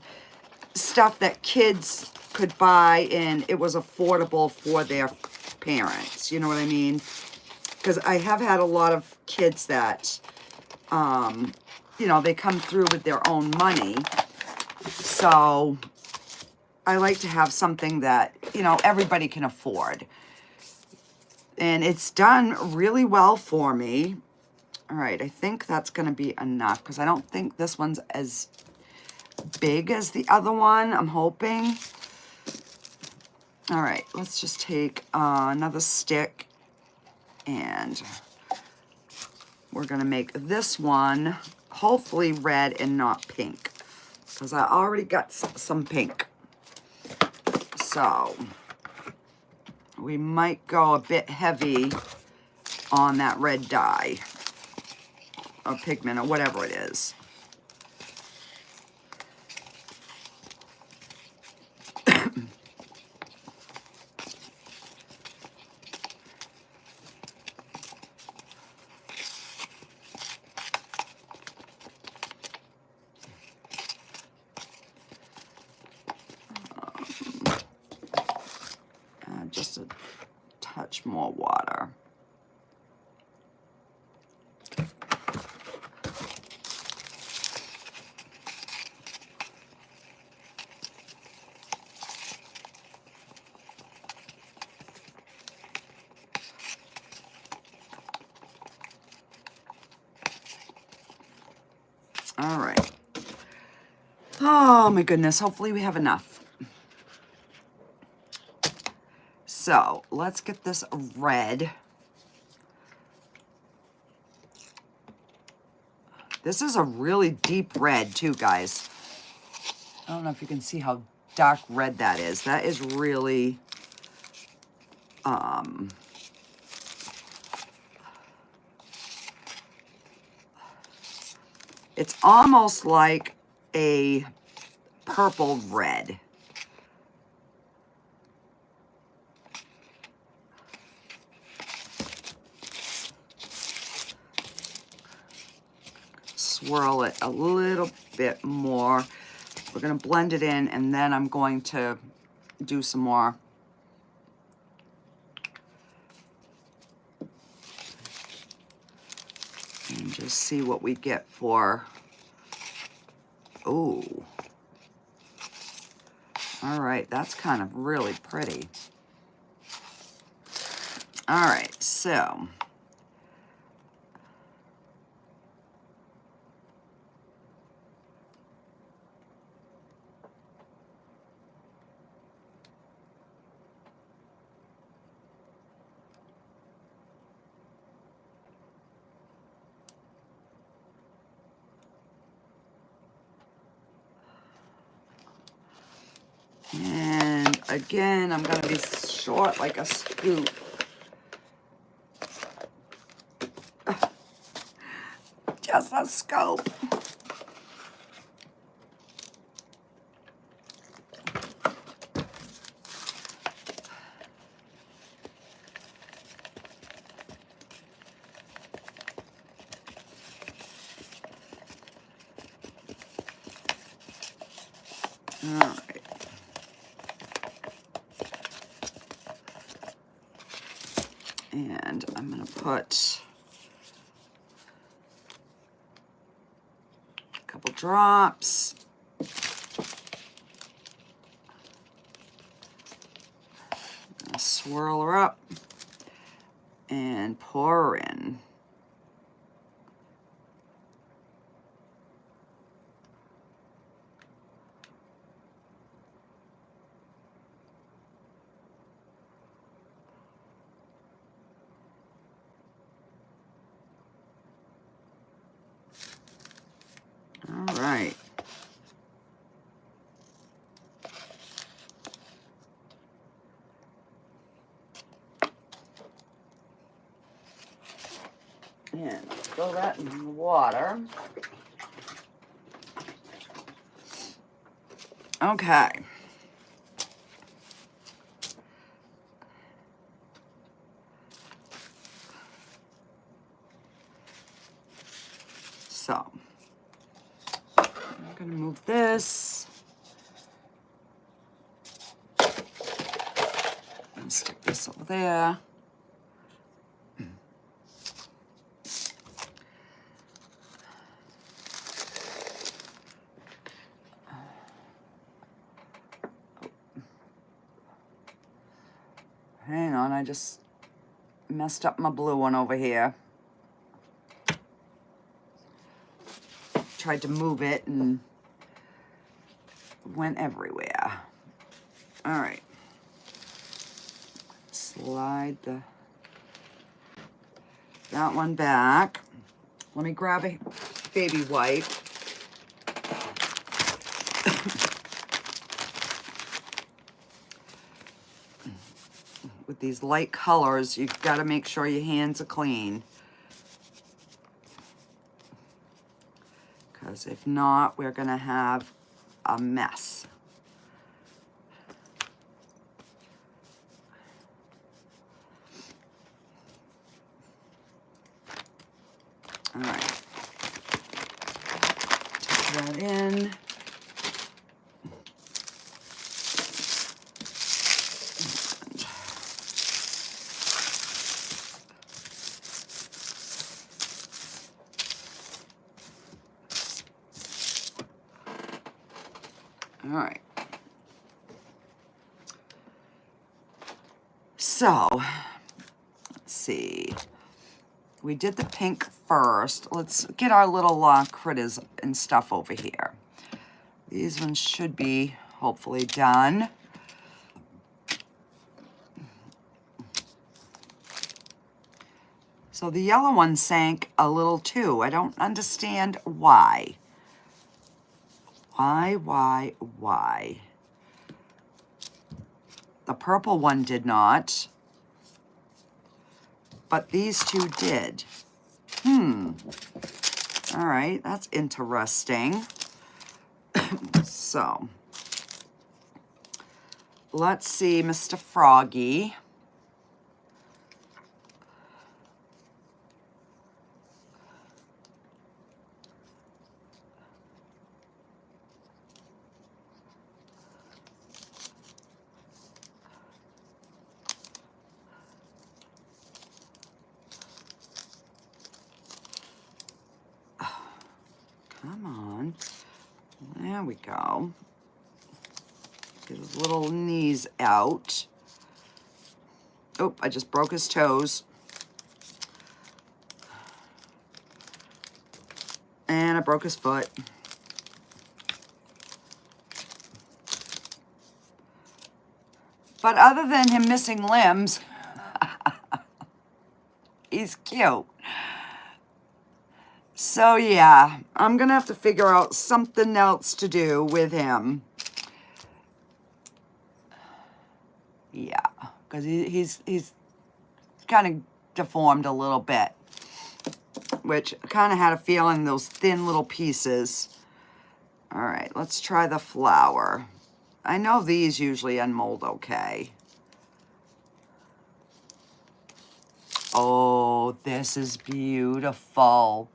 stuff that kids could buy, and it was affordable for their parents. You know what I mean? Because I have had a lot of kids that, you know, they come through with their own money. So I like to have something that, you know, everybody can afford. And it's done really well for me. All right, I think that's going to be enough, because I don't think this one's as big as the other one, I'm hoping. All right, let's just take another stick, and we're going to make this one hopefully red and not pink, because I already got some pink. So we might go a bit heavy on that red dye or pigment or whatever it is. Just a touch more water. All right. Oh my goodness, hopefully we have enough. So let's get this red. This is a really deep red too, guys. I don't know if you can see how dark red that is. That is really, It's almost like a purple red. Swirl it a little bit more. We're going to blend it in, and then I'm going to do some more. And just see what we get for, ooh. All right, that's kind of really pretty. All right, so. And again, I'm gonna be short like a scoop. Just a scoop. All right. And I'm going to put a couple drops. Swirl her up and pour her in. All right. And throw that in the water. Okay. So, I'm going to move this. And stick this over there. Hang on, I just messed up my blue one over here. Tried to move it and went everywhere. All right. Slide that one back. Let me grab a baby wipe. With these light colors, you've got to make sure your hands are clean. Because if not, we're going to have a mess. All right. Tuck that in. All right. So, let's see. We did the pink first. Let's get our little critters and stuff over here. These ones should be hopefully done. So the yellow one sank a little too. I don't understand why. Why? The purple one did not, but these two did. All right, that's interesting. So, let's see, Mr. Froggy. Come on. There we go. Get his little knees out. Oh, I just broke his toes. And I broke his foot. But other than him missing limbs, he's cute. So yeah, I'm gonna have to figure out something else to do with him. Yeah, because he's kind of deformed a little bit, which I kind of had a feeling those thin little pieces. All right, let's try the flower. I know these usually unmold okay. Oh, this is beautiful.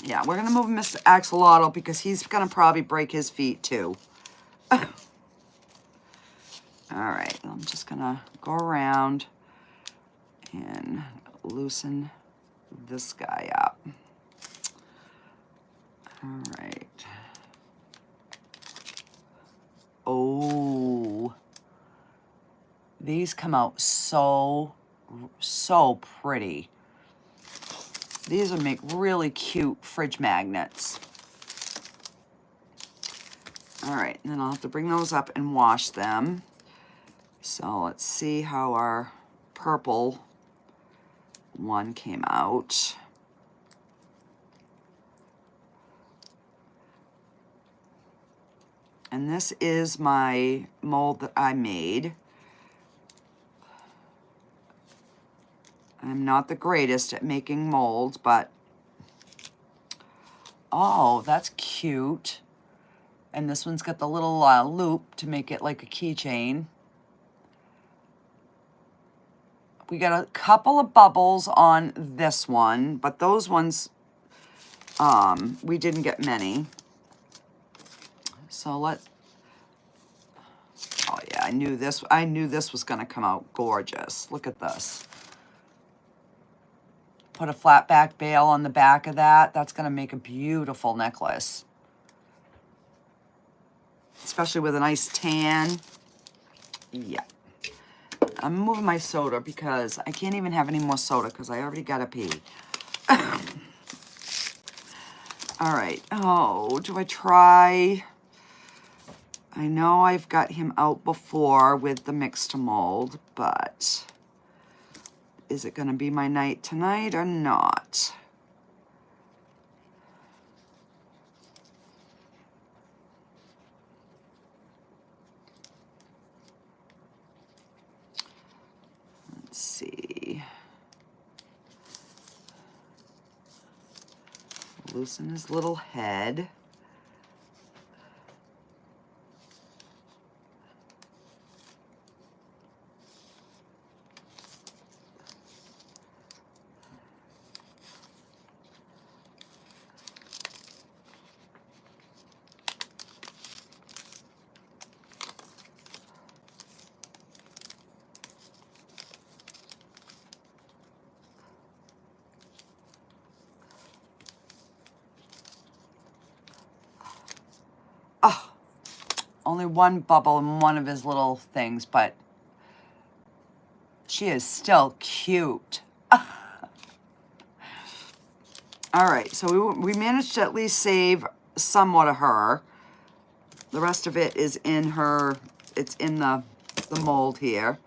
Yeah, we're going to move Mr. Axolotl because he's going to probably break his feet too. All right, I'm just going to go around and loosen this guy up. All right. Oh, these come out so pretty. These would make really cute fridge magnets. All right, and then I'll have to bring those up and wash them. So let's see how our purple one came out. And this is my mold that I made. I'm not the greatest at making molds, but oh, that's cute. And this one's got the little loop to make it like a keychain. We got a couple of bubbles on this one, but those ones, we didn't get many. So let's, oh yeah, I knew this was gonna come out gorgeous. Look at this. Put a flat back bail on the back of that. That's gonna make a beautiful necklace. Especially with a nice tan. Yeah. I'm moving my soda because I can't even have any more soda because I already got to pee. All right. Oh, do I try? I know I've got him out before with the mix-to-mold, but is it going to be my night tonight or not? Let's see. Loosen his little head. Only one bubble in one of his little things, but she is still cute. All right, so we managed to at least save somewhat of her. The rest of it is in her, it's in the mold here.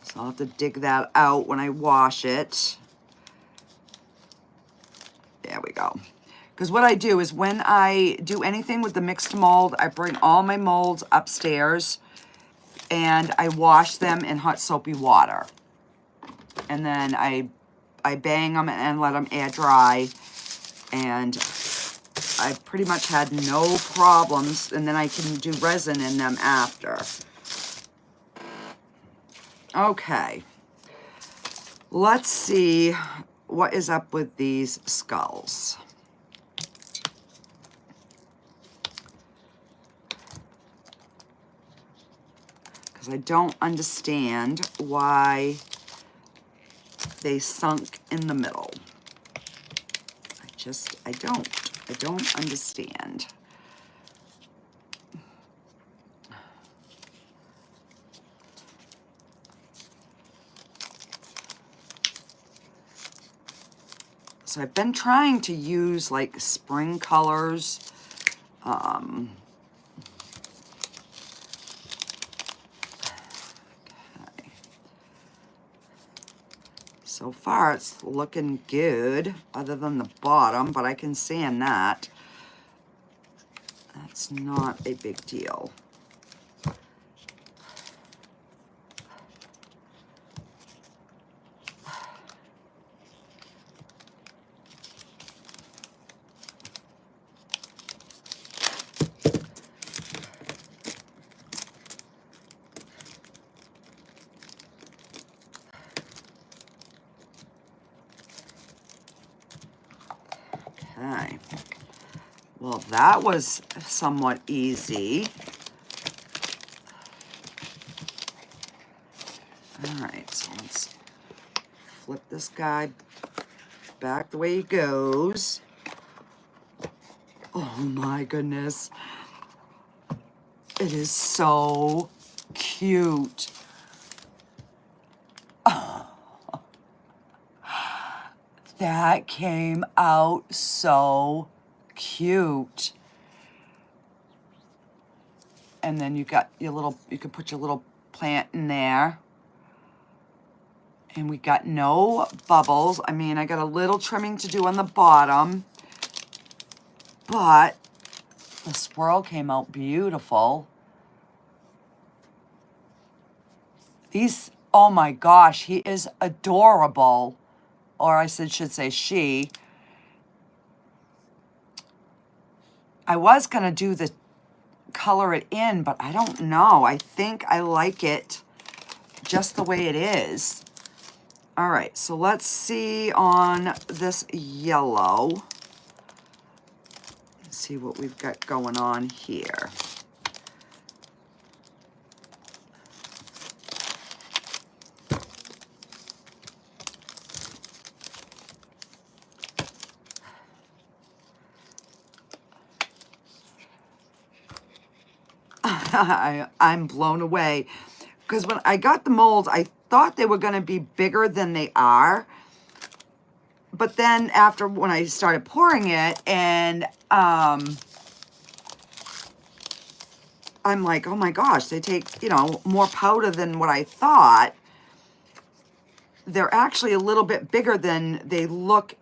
So I'll have to dig that out when I wash it. There we go. Because what I do is when I do anything with the mixed mold, I bring all my molds upstairs and I wash them in hot soapy water. And then I bang them and let them air dry. And I pretty much had no problems. And then I can do resin in them after. Okay. Let's see what is up with these skulls. Because I don't understand why they sunk in the middle. I don't understand. So I've been trying to use like spring colors. Okay. So far it's looking good, other than the bottom, but I can sand that. That's not a big deal. Okay. Well, that was somewhat easy. All right, so let's flip this guy back the way he goes. Oh my goodness. It is so cute. That came out so cute. And then you got your little, you can put your little plant in there. And we got no bubbles. I mean, I got a little trimming to do on the bottom, but the swirl came out beautiful. These, oh my gosh, he is adorable. Or I should say she. I was going to do the color it in, but I don't know. I think I like it just the way it is. All right, so let's see on this yellow. Let's see what we've got going on here. I'm blown away because when I got the molds, I thought they were going to be bigger than they are. But then after when I started pouring it and I'm like, oh my gosh, they take, you know, more powder than what I thought. They're actually a little bit bigger than they look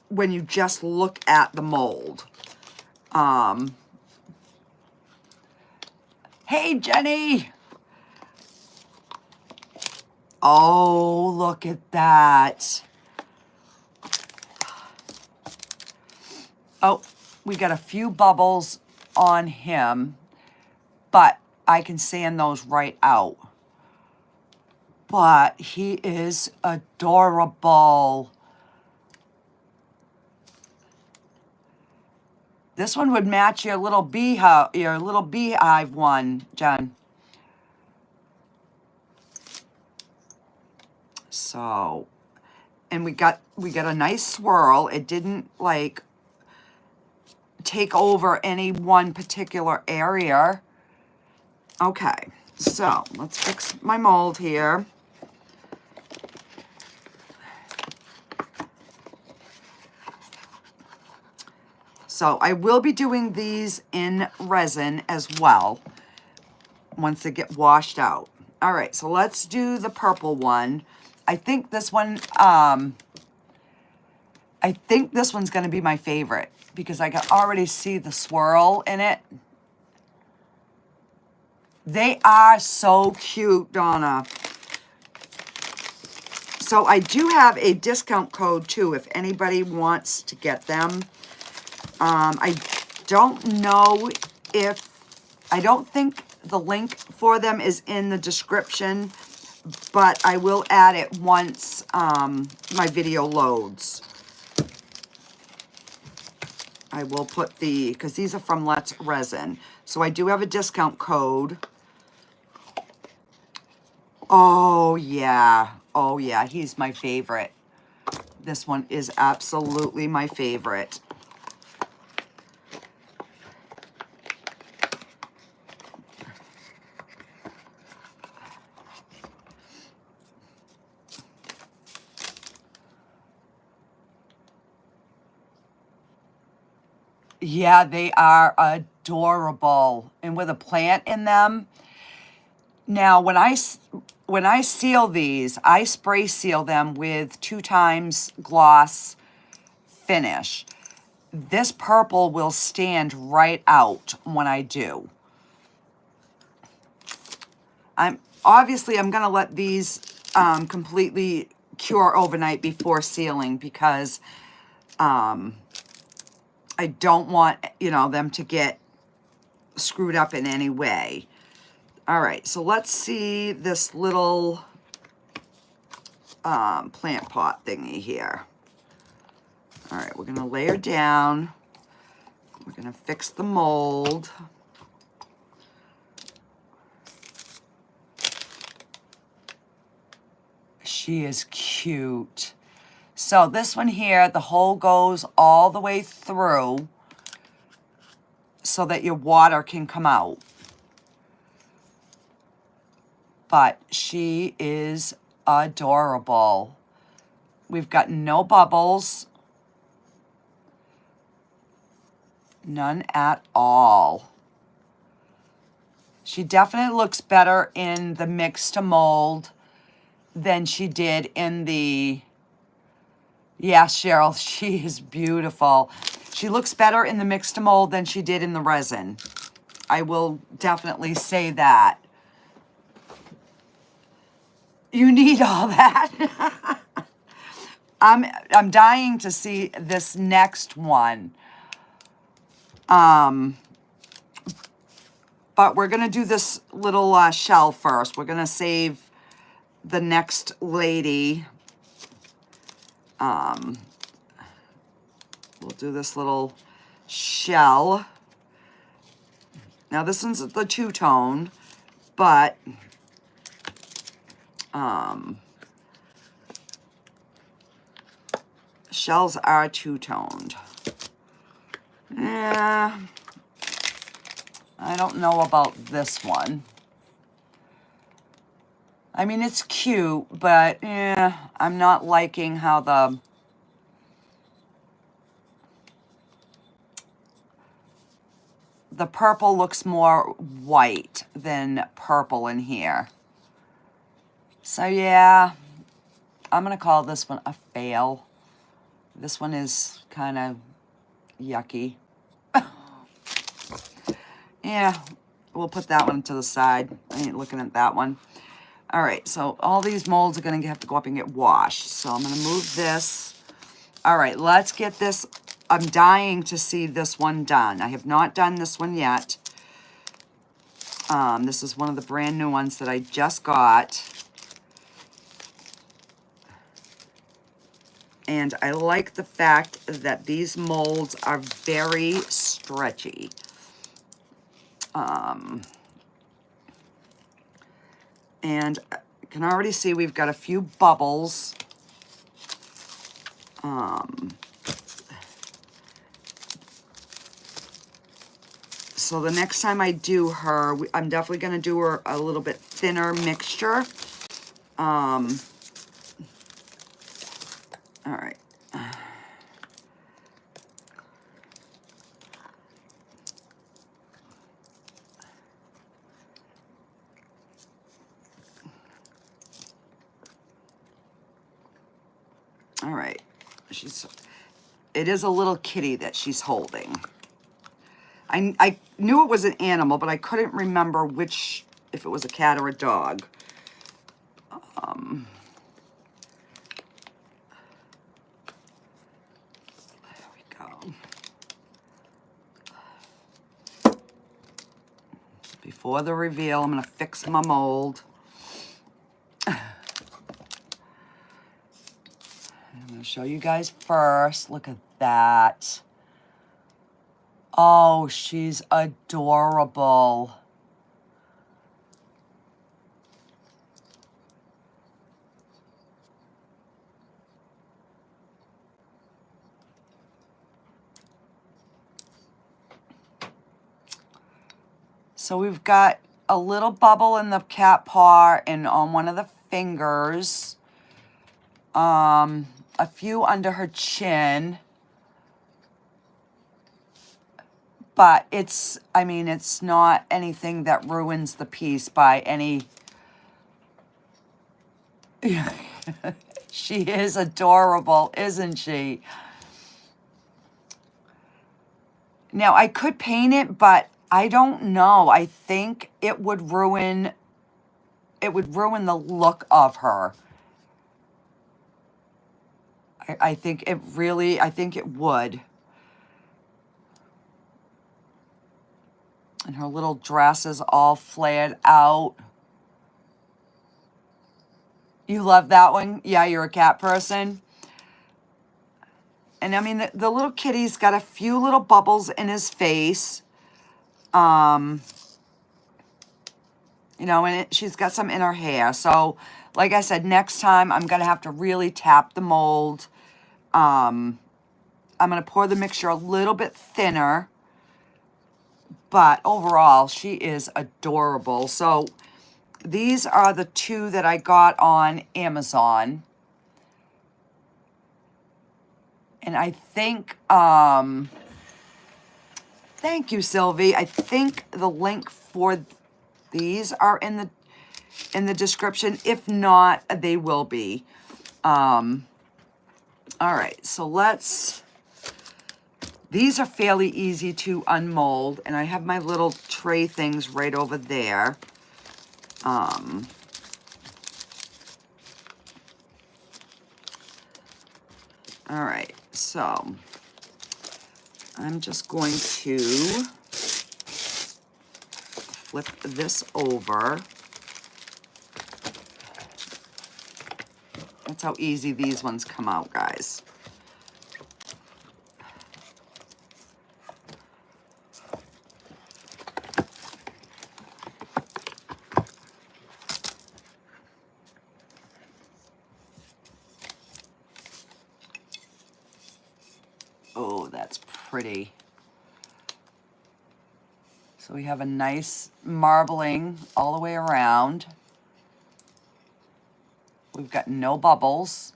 when you just look at the mold. Hey, Jenny. Oh, look at that. Oh, we got a few bubbles on him, but I can sand those right out. But he is adorable. This one would match your little beehive one, Jen. So, and we got a nice swirl. It didn't like take over any one particular area. Okay, so let's fix my mold here. So I will be doing these in resin as well once they get washed out. All right, so let's do the purple one. I think this one, I think this one's gonna be my favorite because I can already see the swirl in it. They are so cute, Donna. So I do have a discount code too if anybody wants to get them. I don't know if, I don't think the link for them is in the description, but I will add it once my video loads. I will put the, because these are from Let's Resin. So I do have a discount code. Oh yeah, oh yeah, he's my favorite. This one is absolutely my favorite. Yeah, they are adorable, and with a plant in them. Now, when I seal these, I spray seal them with 2x gloss finish. This purple will stand right out when I do. I'm gonna let these completely cure overnight before sealing because I don't want, you know, them to get screwed up in any way. All right, so let's see this little plant pot thingy here. All right, we're gonna layer down. We're gonna fix the mold. She is cute. So this one here, the hole goes all the way through so that your water can come out. But she is adorable. We've got no bubbles. None at all. She definitely looks better in the mix to mold than she did in the, yeah, Cheryl, she is beautiful. She looks better in the mix to mold than she did in the resin. I will definitely say that. You need all that. I'm dying to see this next one. But we're gonna do this little shell first. We're gonna save the next lady. We'll do this little shell. Now this one's the two-tone, but shells are two-toned. Yeah, I don't know about this one. I mean, it's cute, but yeah, I'm not liking how the purple looks more white than purple in here. So yeah, I'm gonna call this one a fail. This one is kind of yucky. Yeah, we'll put that one to the side. I ain't looking at that one. All right, so all these molds are gonna have to go up and get washed. So I'm gonna move this. All right, let's get this. I'm dying to see this one done. I have not done this one yet. This is one of the brand new ones that I just got. And I like the fact that these molds are very stretchy. And I can already see we've got a few bubbles. So the next time I do her, I'm definitely going to do her a little bit thinner mixture. All right. All right. It is a little kitty that she's holding. I knew it was an animal, but I couldn't remember which if it was a cat or a dog. There we go. Before the reveal, I'm going to fix my mold. I'm going to show you guys first. Look at that. Oh, she's adorable. So we've got a little bubble in the cat paw and on one of the fingers. A few under her chin. But it's, I mean, it's not anything that ruins the piece by any... She is adorable, isn't she? Now, I could paint it, but I don't know. I think it would ruin the look of her. I think it really, I think it would. And her little dress is all flared out. You love that one? Yeah, you're a cat person. And I mean, the little kitty's got a few little bubbles in his face. You know, and she's got some in her hair. So, like I said, next time I'm going to have to really tap the mold. I'm going to pour the mixture a little bit thinner. But overall, she is adorable. So, these are the two that I got on Amazon. And I think, thank you, Sylvie. I think the link for these are in the description. If not, they will be. All right, so these are fairly easy to unmold, and I have my little tray things right over there. All right, so I'm just going to flip this over. That's how easy these ones come out, guys. Oh, that's pretty. So we have a nice marbling all the way around. We've got no bubbles.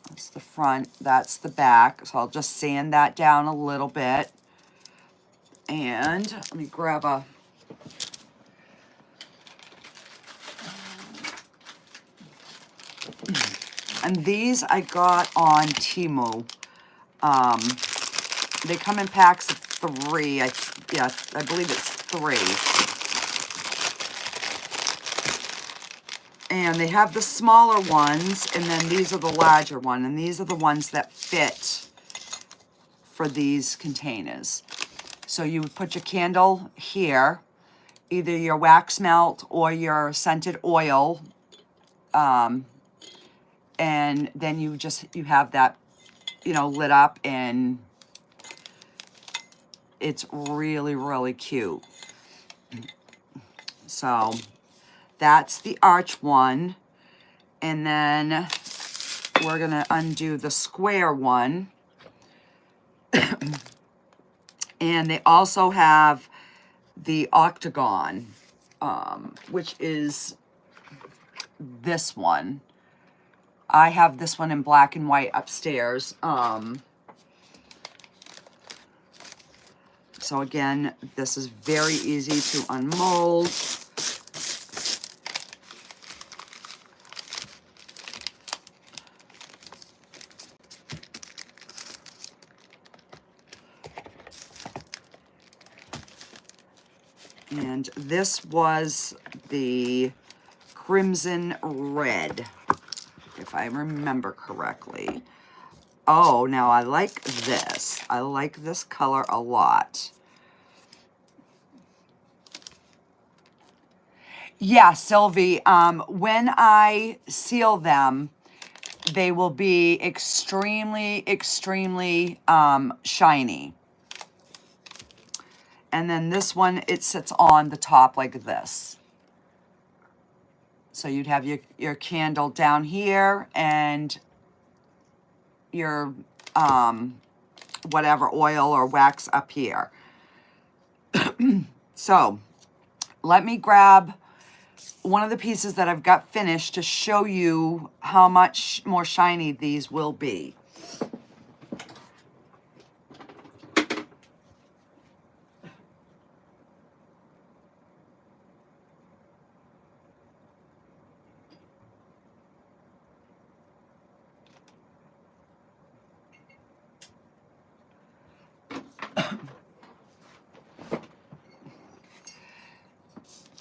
That's the front, that's the back. So I'll just sand that down a little bit. And let me grab a... And these I got on Temu. They come in packs of 3. I believe it's 3. And they have the smaller ones, and then these are the larger one, and these are the ones that fit for these containers. So you would put your candle here, either your wax melt or your scented oil, and then you have that, you know, lit up, and it's really, really cute. So that's the arch one. And then we're going to undo the square one. And they also have the octagon, which is this one. I have this one in black and white upstairs. So again, this is very easy to unmold. And this was the crimson red, if I remember correctly. Oh, now I like this. I like this color a lot. Yeah, Sylvie, when I seal them, they will be extremely, extremely shiny. And then this one, it sits on the top like this. So you'd have your candle down here and your whatever oil or wax up here. So let me grab one of the pieces that I've got finished to show you how much more shiny these will be.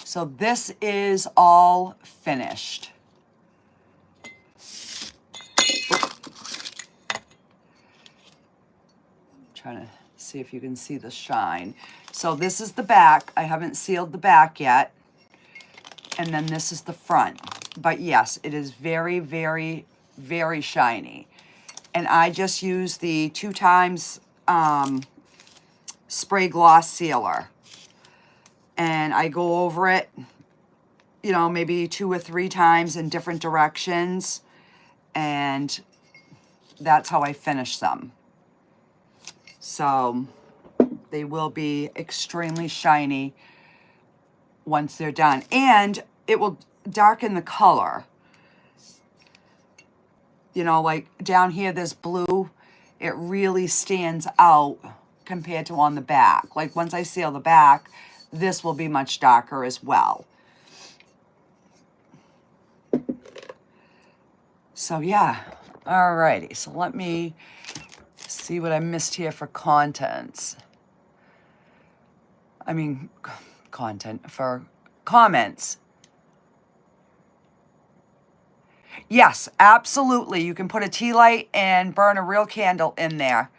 So this is all finished. Trying to see if you can see the shine. So this is the back. I haven't sealed the back yet. And then this is the front. But yes, it is very, very, very shiny. And I just use the 2x spray gloss sealer. And I go over it, you know, maybe 2 or 3 times in different directions. And that's how I finish them. So they will be extremely shiny once they're done. And it will darken the color. You know, like down here, there's blue. It really stands out compared to on the back. Like once I seal the back, this will be much darker as well. So yeah, alrighty. So let me see what I missed here for contents. I mean, content for comments. Yes, absolutely. You can put a tea light and burn a real candle in there,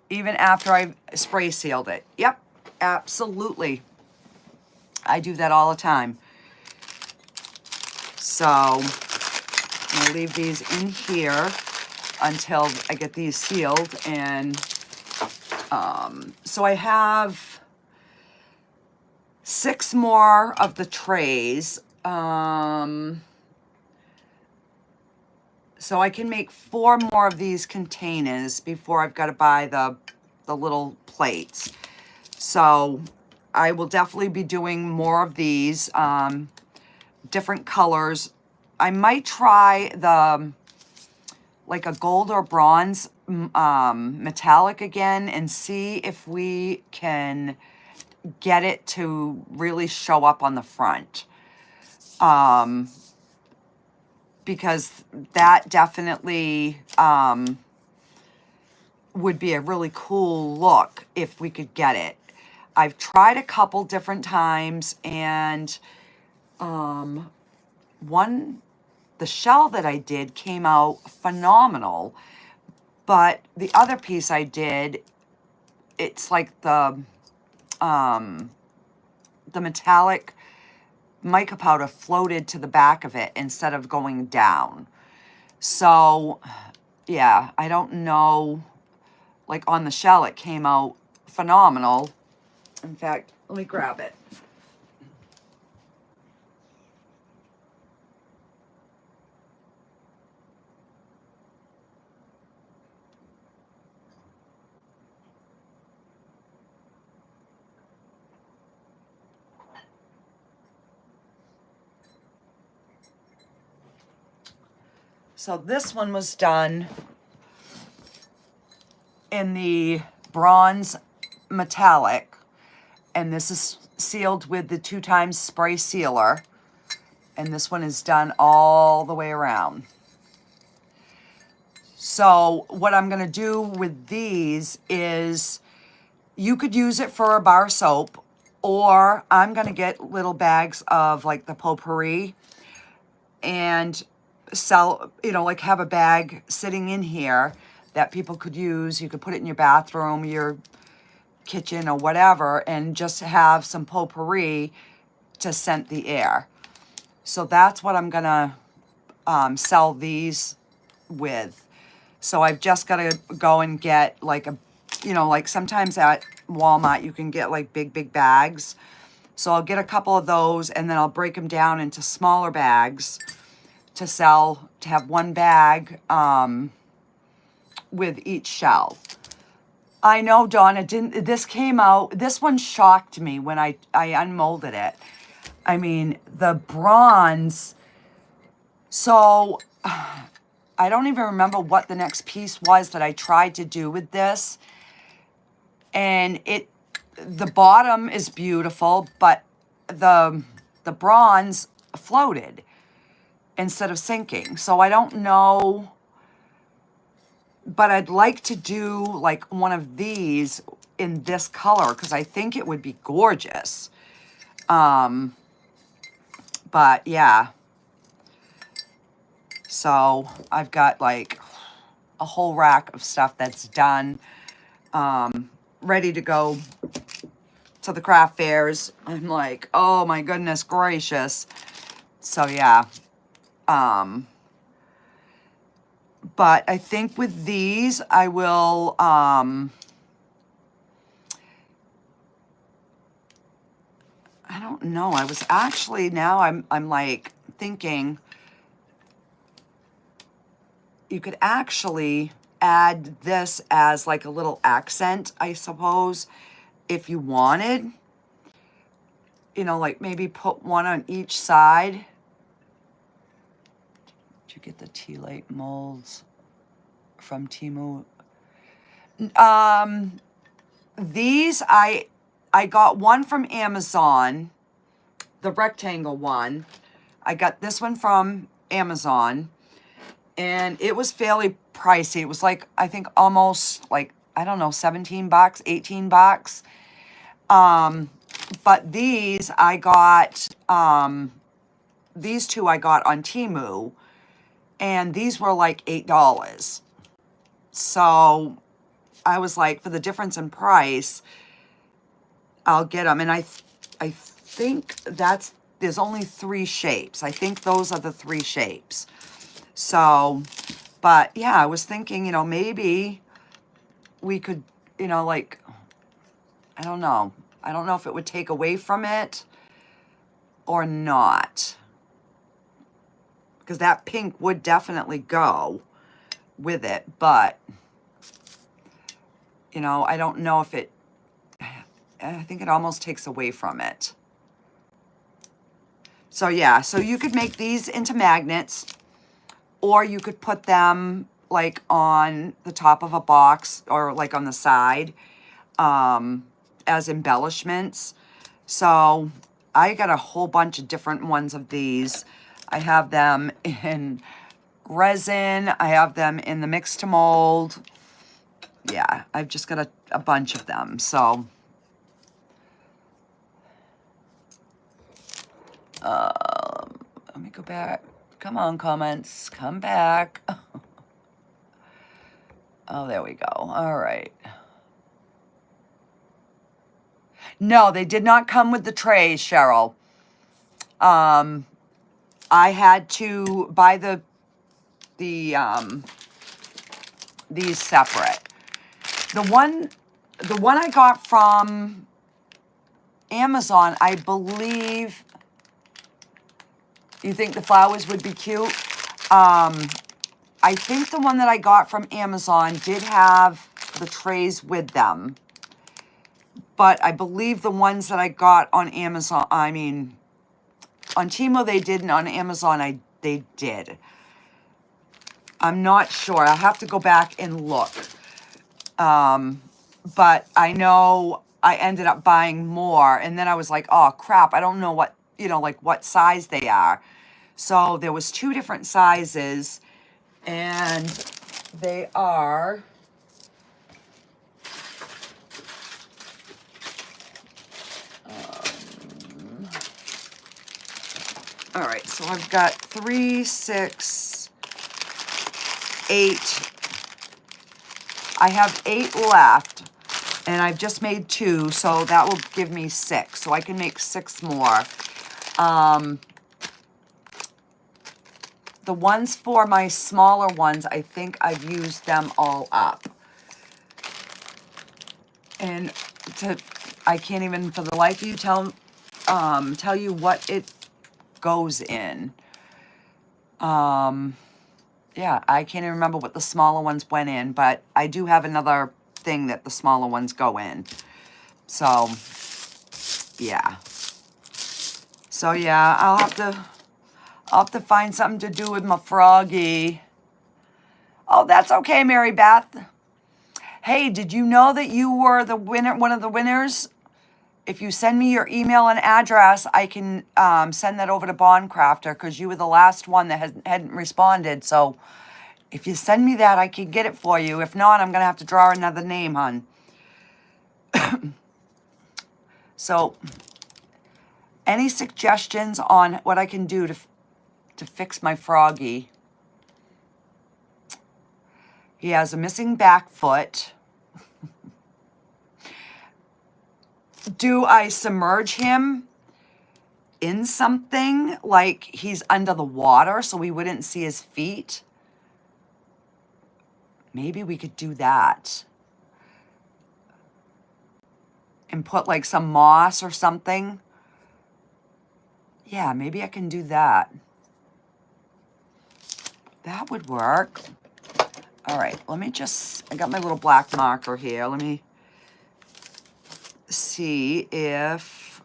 even after I've spray sealed it. Yep, absolutely. I do that all the time. So I'm gonna leave these in here until I get these sealed. And so I have 6 more of the trays. So I can make 4 more of these containers before I've got to buy the little plates. So I will definitely be doing more of these, different colors. I might try the, like a gold or bronze metallic again and see if we can get it to really show up on the front. Because that definitely would be a really cool look if we could get it. I've tried a couple different times, and the shell that I did came out phenomenal, but the other piece I did, it's like the metallic mica powder floated to the back of it instead of going down. So yeah, I don't know, like on the shell it came out phenomenal. In fact, let me grab it. So this one was done in the bronze metallic, and this is sealed with the 2x spray sealer, and this one is done all the way around. So what I'm going to do with these is, you could use it for a bar soap, or I'm gonna get little bags of like the potpourri and sell, you know, like have a bag sitting in here that people could use. You could put it in your bathroom, your kitchen or whatever, and just have some potpourri to scent the air. So that's what I'm gonna sell these with. So I've just got to go and get like a, you know, like sometimes at Walmart you can get like big bags. So I'll get a couple of those and then I'll break them down into smaller bags to sell, to have one bag with each shell. I know, Dawn, this came out, this one shocked me when I unmolded it. I mean, the bronze, so I don't even remember what the next piece was that I tried to do with this. And the bottom is beautiful, but the bronze floated instead of sinking. So I don't know, but I'd like to do like one of these in this color because I think it would be gorgeous. But yeah. So I've got like a whole rack of stuff that's done, ready to go to the craft fairs. I'm like, oh my goodness gracious. So yeah. But I think with these, I will, I don't know. I was actually, now I'm like thinking, you could actually add this as like a little accent, I suppose, if you wanted. You know, like maybe put one on each side. Did you get the tea light molds from Temu? These, I got one from Amazon, the rectangle one. I got this one from Amazon. And it was fairly pricey. It was like, I think almost like, I don't know, 17 bucks, 18 bucks. But these I got, these two I got on Temu, and these were like $8. So I was like, for the difference in price, I'll get them. And I think there's only 3 shapes. I think those are the 3 shapes. So, but yeah, I was thinking, you know, maybe we could, you know, like, I don't know. I don't know if it would take away from it or not. Because that pink would definitely go with it. But, you know, I don't know if it, I think it almost takes away from it. So yeah, so you could make these into magnets. Or you could put them like on the top of a box or like on the side as embellishments. So I got a whole bunch of different ones of these. I have them in resin. I have them in the mix-to-mold. Yeah, I've just got a bunch of them. So let me go back. Come on, comments. Come back. Oh, there we go. All right. No, they did not come with the trays, Cheryl. I had to buy these separate. The one I got from Amazon, I believe. You think the flowers would be cute? I think the one that I got from Amazon did have the trays with them. But I believe the ones that I got on Amazon, I mean, on Temu they didn't, on Amazon they did. I'm not sure. I'll have to go back and look. But I know I ended up buying more. And then I was like, oh, crap. I don't know what, you know, like what size they are. So there was 2 different sizes. And they are... All right, so I've got 3, 6, 8. I have 8 left, and I've just made 2, so that will give me 6. So I can make 6 more. The ones for my smaller ones, I think I've used them all up. And I can't even for the life of you tell you what it goes in. Yeah, I can't even remember what the smaller ones went in, but I do have another thing that the smaller ones go in. So, yeah. So, yeah, I'll have to find something to do with my froggy. Oh, that's okay, Mary Beth. Hey, did you know that you were the winner, one of the winners? If you send me your email and address, I can send that over to Bond Crafter because you were the last one that hadn't responded. So if you send me that, I can get it for you. If not, I'm going to have to draw another name, hon. So any suggestions on what I can do to fix my froggy? He has a missing back foot. Do I submerge him in something like he's under the water so we wouldn't see his feet? Maybe we could do that. And put like some moss or something. Yeah, maybe I can do that. That would work. All right, let me just, I got my little black marker here. Let me see if,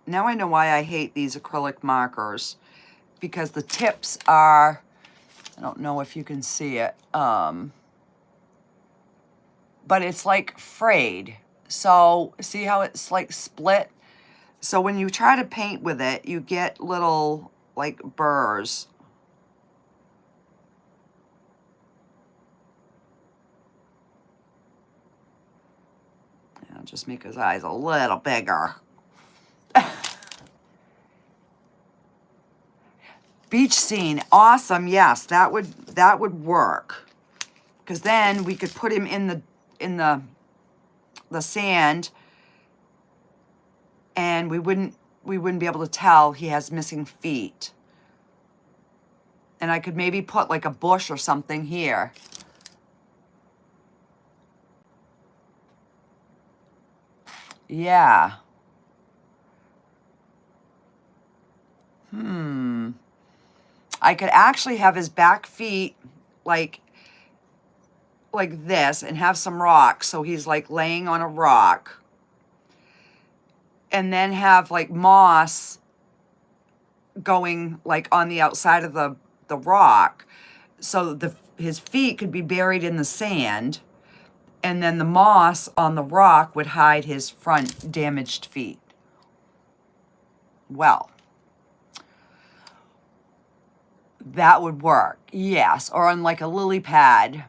now I know why I hate these acrylic markers, because the tips are, I don't know if you can see it, but it's like frayed. So see how it's like split? So when you try to paint with it, you get little like burrs. I'll just make his eyes a little bigger. Beach scene, awesome. Yes, that would work. Because then we could put him in the sand, and we wouldn't be able to tell he has missing feet. And I could maybe put like a bush or something here. Yeah. I could actually have his back feet like this and have some rocks. So he's like laying on a rock. And then have like moss going like on the outside of the rock. So his feet could be buried in the sand. And then the moss on the rock would hide his front damaged feet. Well, that would work, yes. Or on like a lily pad.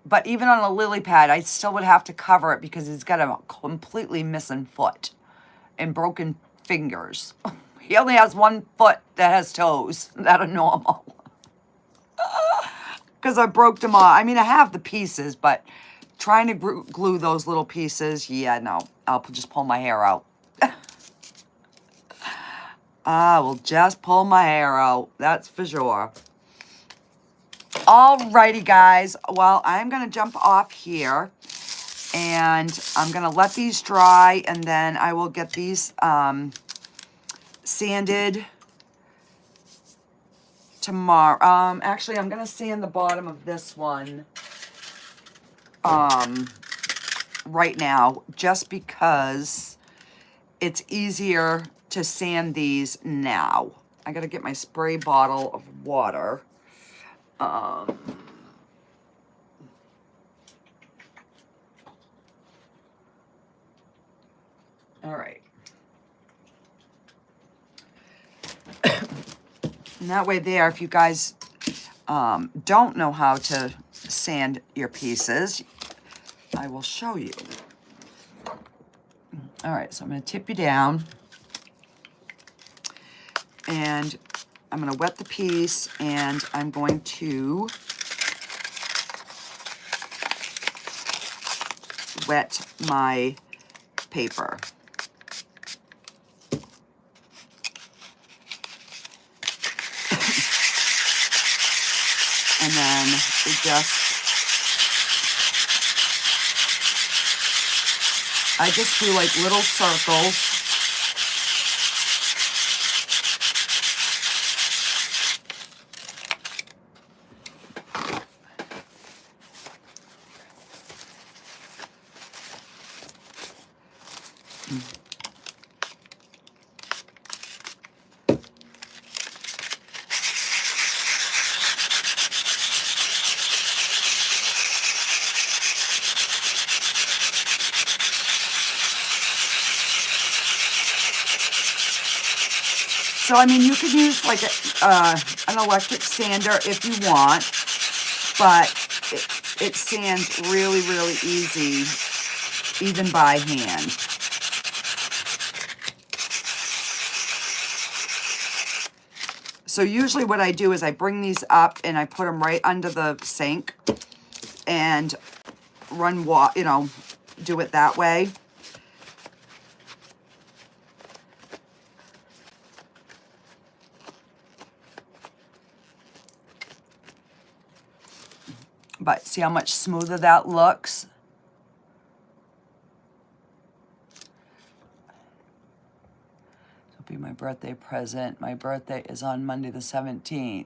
But even on a lily pad, I still would have to cover it because he's got a completely missing foot and broken fingers. He only has one foot that has toes that are normal. Because I broke them all. I mean, I have the pieces, but trying to glue those little pieces, yeah, no. I'll just pull my hair out. I will just pull my hair out. That's for sure. Alrighty, guys. Well, I'm going to jump off here. And I'm going to let these dry. And then I will get these sanded tomorrow. Actually, I'm going to sand the bottom of this one right now, just because it's easier to sand these now. I got to get my spray bottle of water. All right. And that way there, if you guys don't know how to sand your pieces, I will show you. All right, so I'm going to tip you down. And I'm going to wet the piece, and I'm going to wet my paper. And then it I just do like little circles. So, I mean, you could use like an electric sander if you want, but it sands really, really easy, even by hand. So usually what I do is I bring these up and I put them right under the sink and run water, you know, do it that way. But see how much smoother that looks? This will be my birthday present. My birthday is on Monday the 17th.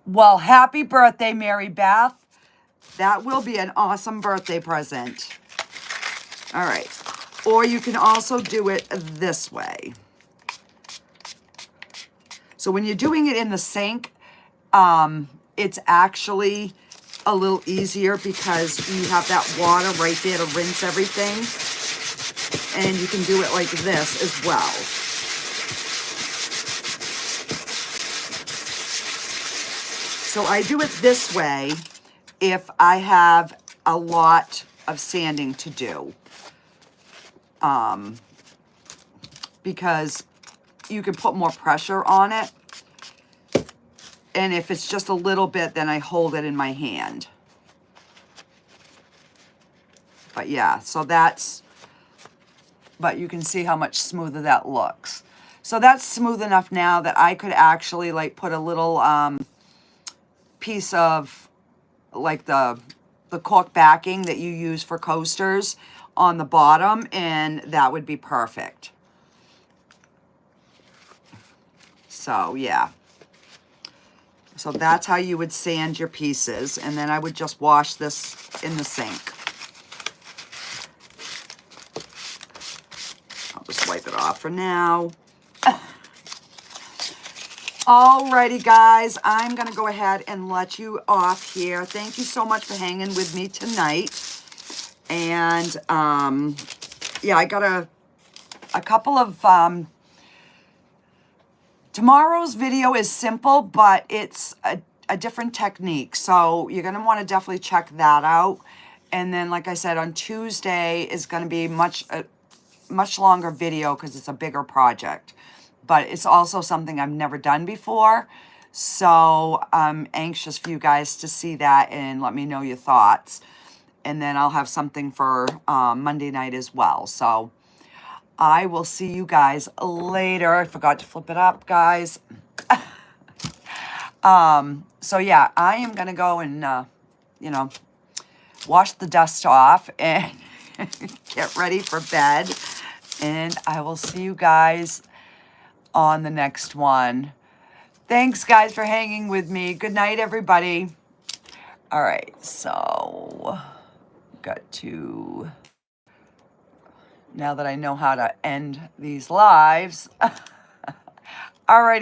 Well, happy birthday, Mary Beth. That will be an awesome birthday present. All right. Or you can also do it this way. So when you're doing it in the sink, it's actually a little easier because you have that water right there to rinse everything. And you can do it like this as well. So I do it this way if I have a lot of sanding to do. Because you can put more pressure on it. And if it's just a little bit, then I hold it in my hand. But yeah, so that's, but you can see how much smoother that looks. So that's smooth enough now that I could actually like put a little piece of like the cork backing that you use for coasters on the bottom, and that would be perfect. So yeah. So that's how you would sand your pieces, and then I would just wash this in the sink. I'll just wipe it off for now. Alrighty, guys, I'm going to go ahead and let you off here. Thank you so much for hanging with me tonight. And, yeah, I got a couple of... Tomorrow's video is simple, but it's a different technique. So you're going to want to definitely check that out. And then, like I said, on Tuesday is going to be much longer video because it's a bigger project. But it's also something I've never done before. So I'm anxious for you guys to see that and let me know your thoughts. And then I'll have something for Monday night as well. So I will see you guys later. I forgot to flip it up, guys. So yeah, I am going to go and, you know, wash the dust off and get ready for bed. And I will see you guys on the next one. Thanks, guys, for hanging with me. Good night, everybody. All right, so got to... Now that I know how to end these lives. Alrighty.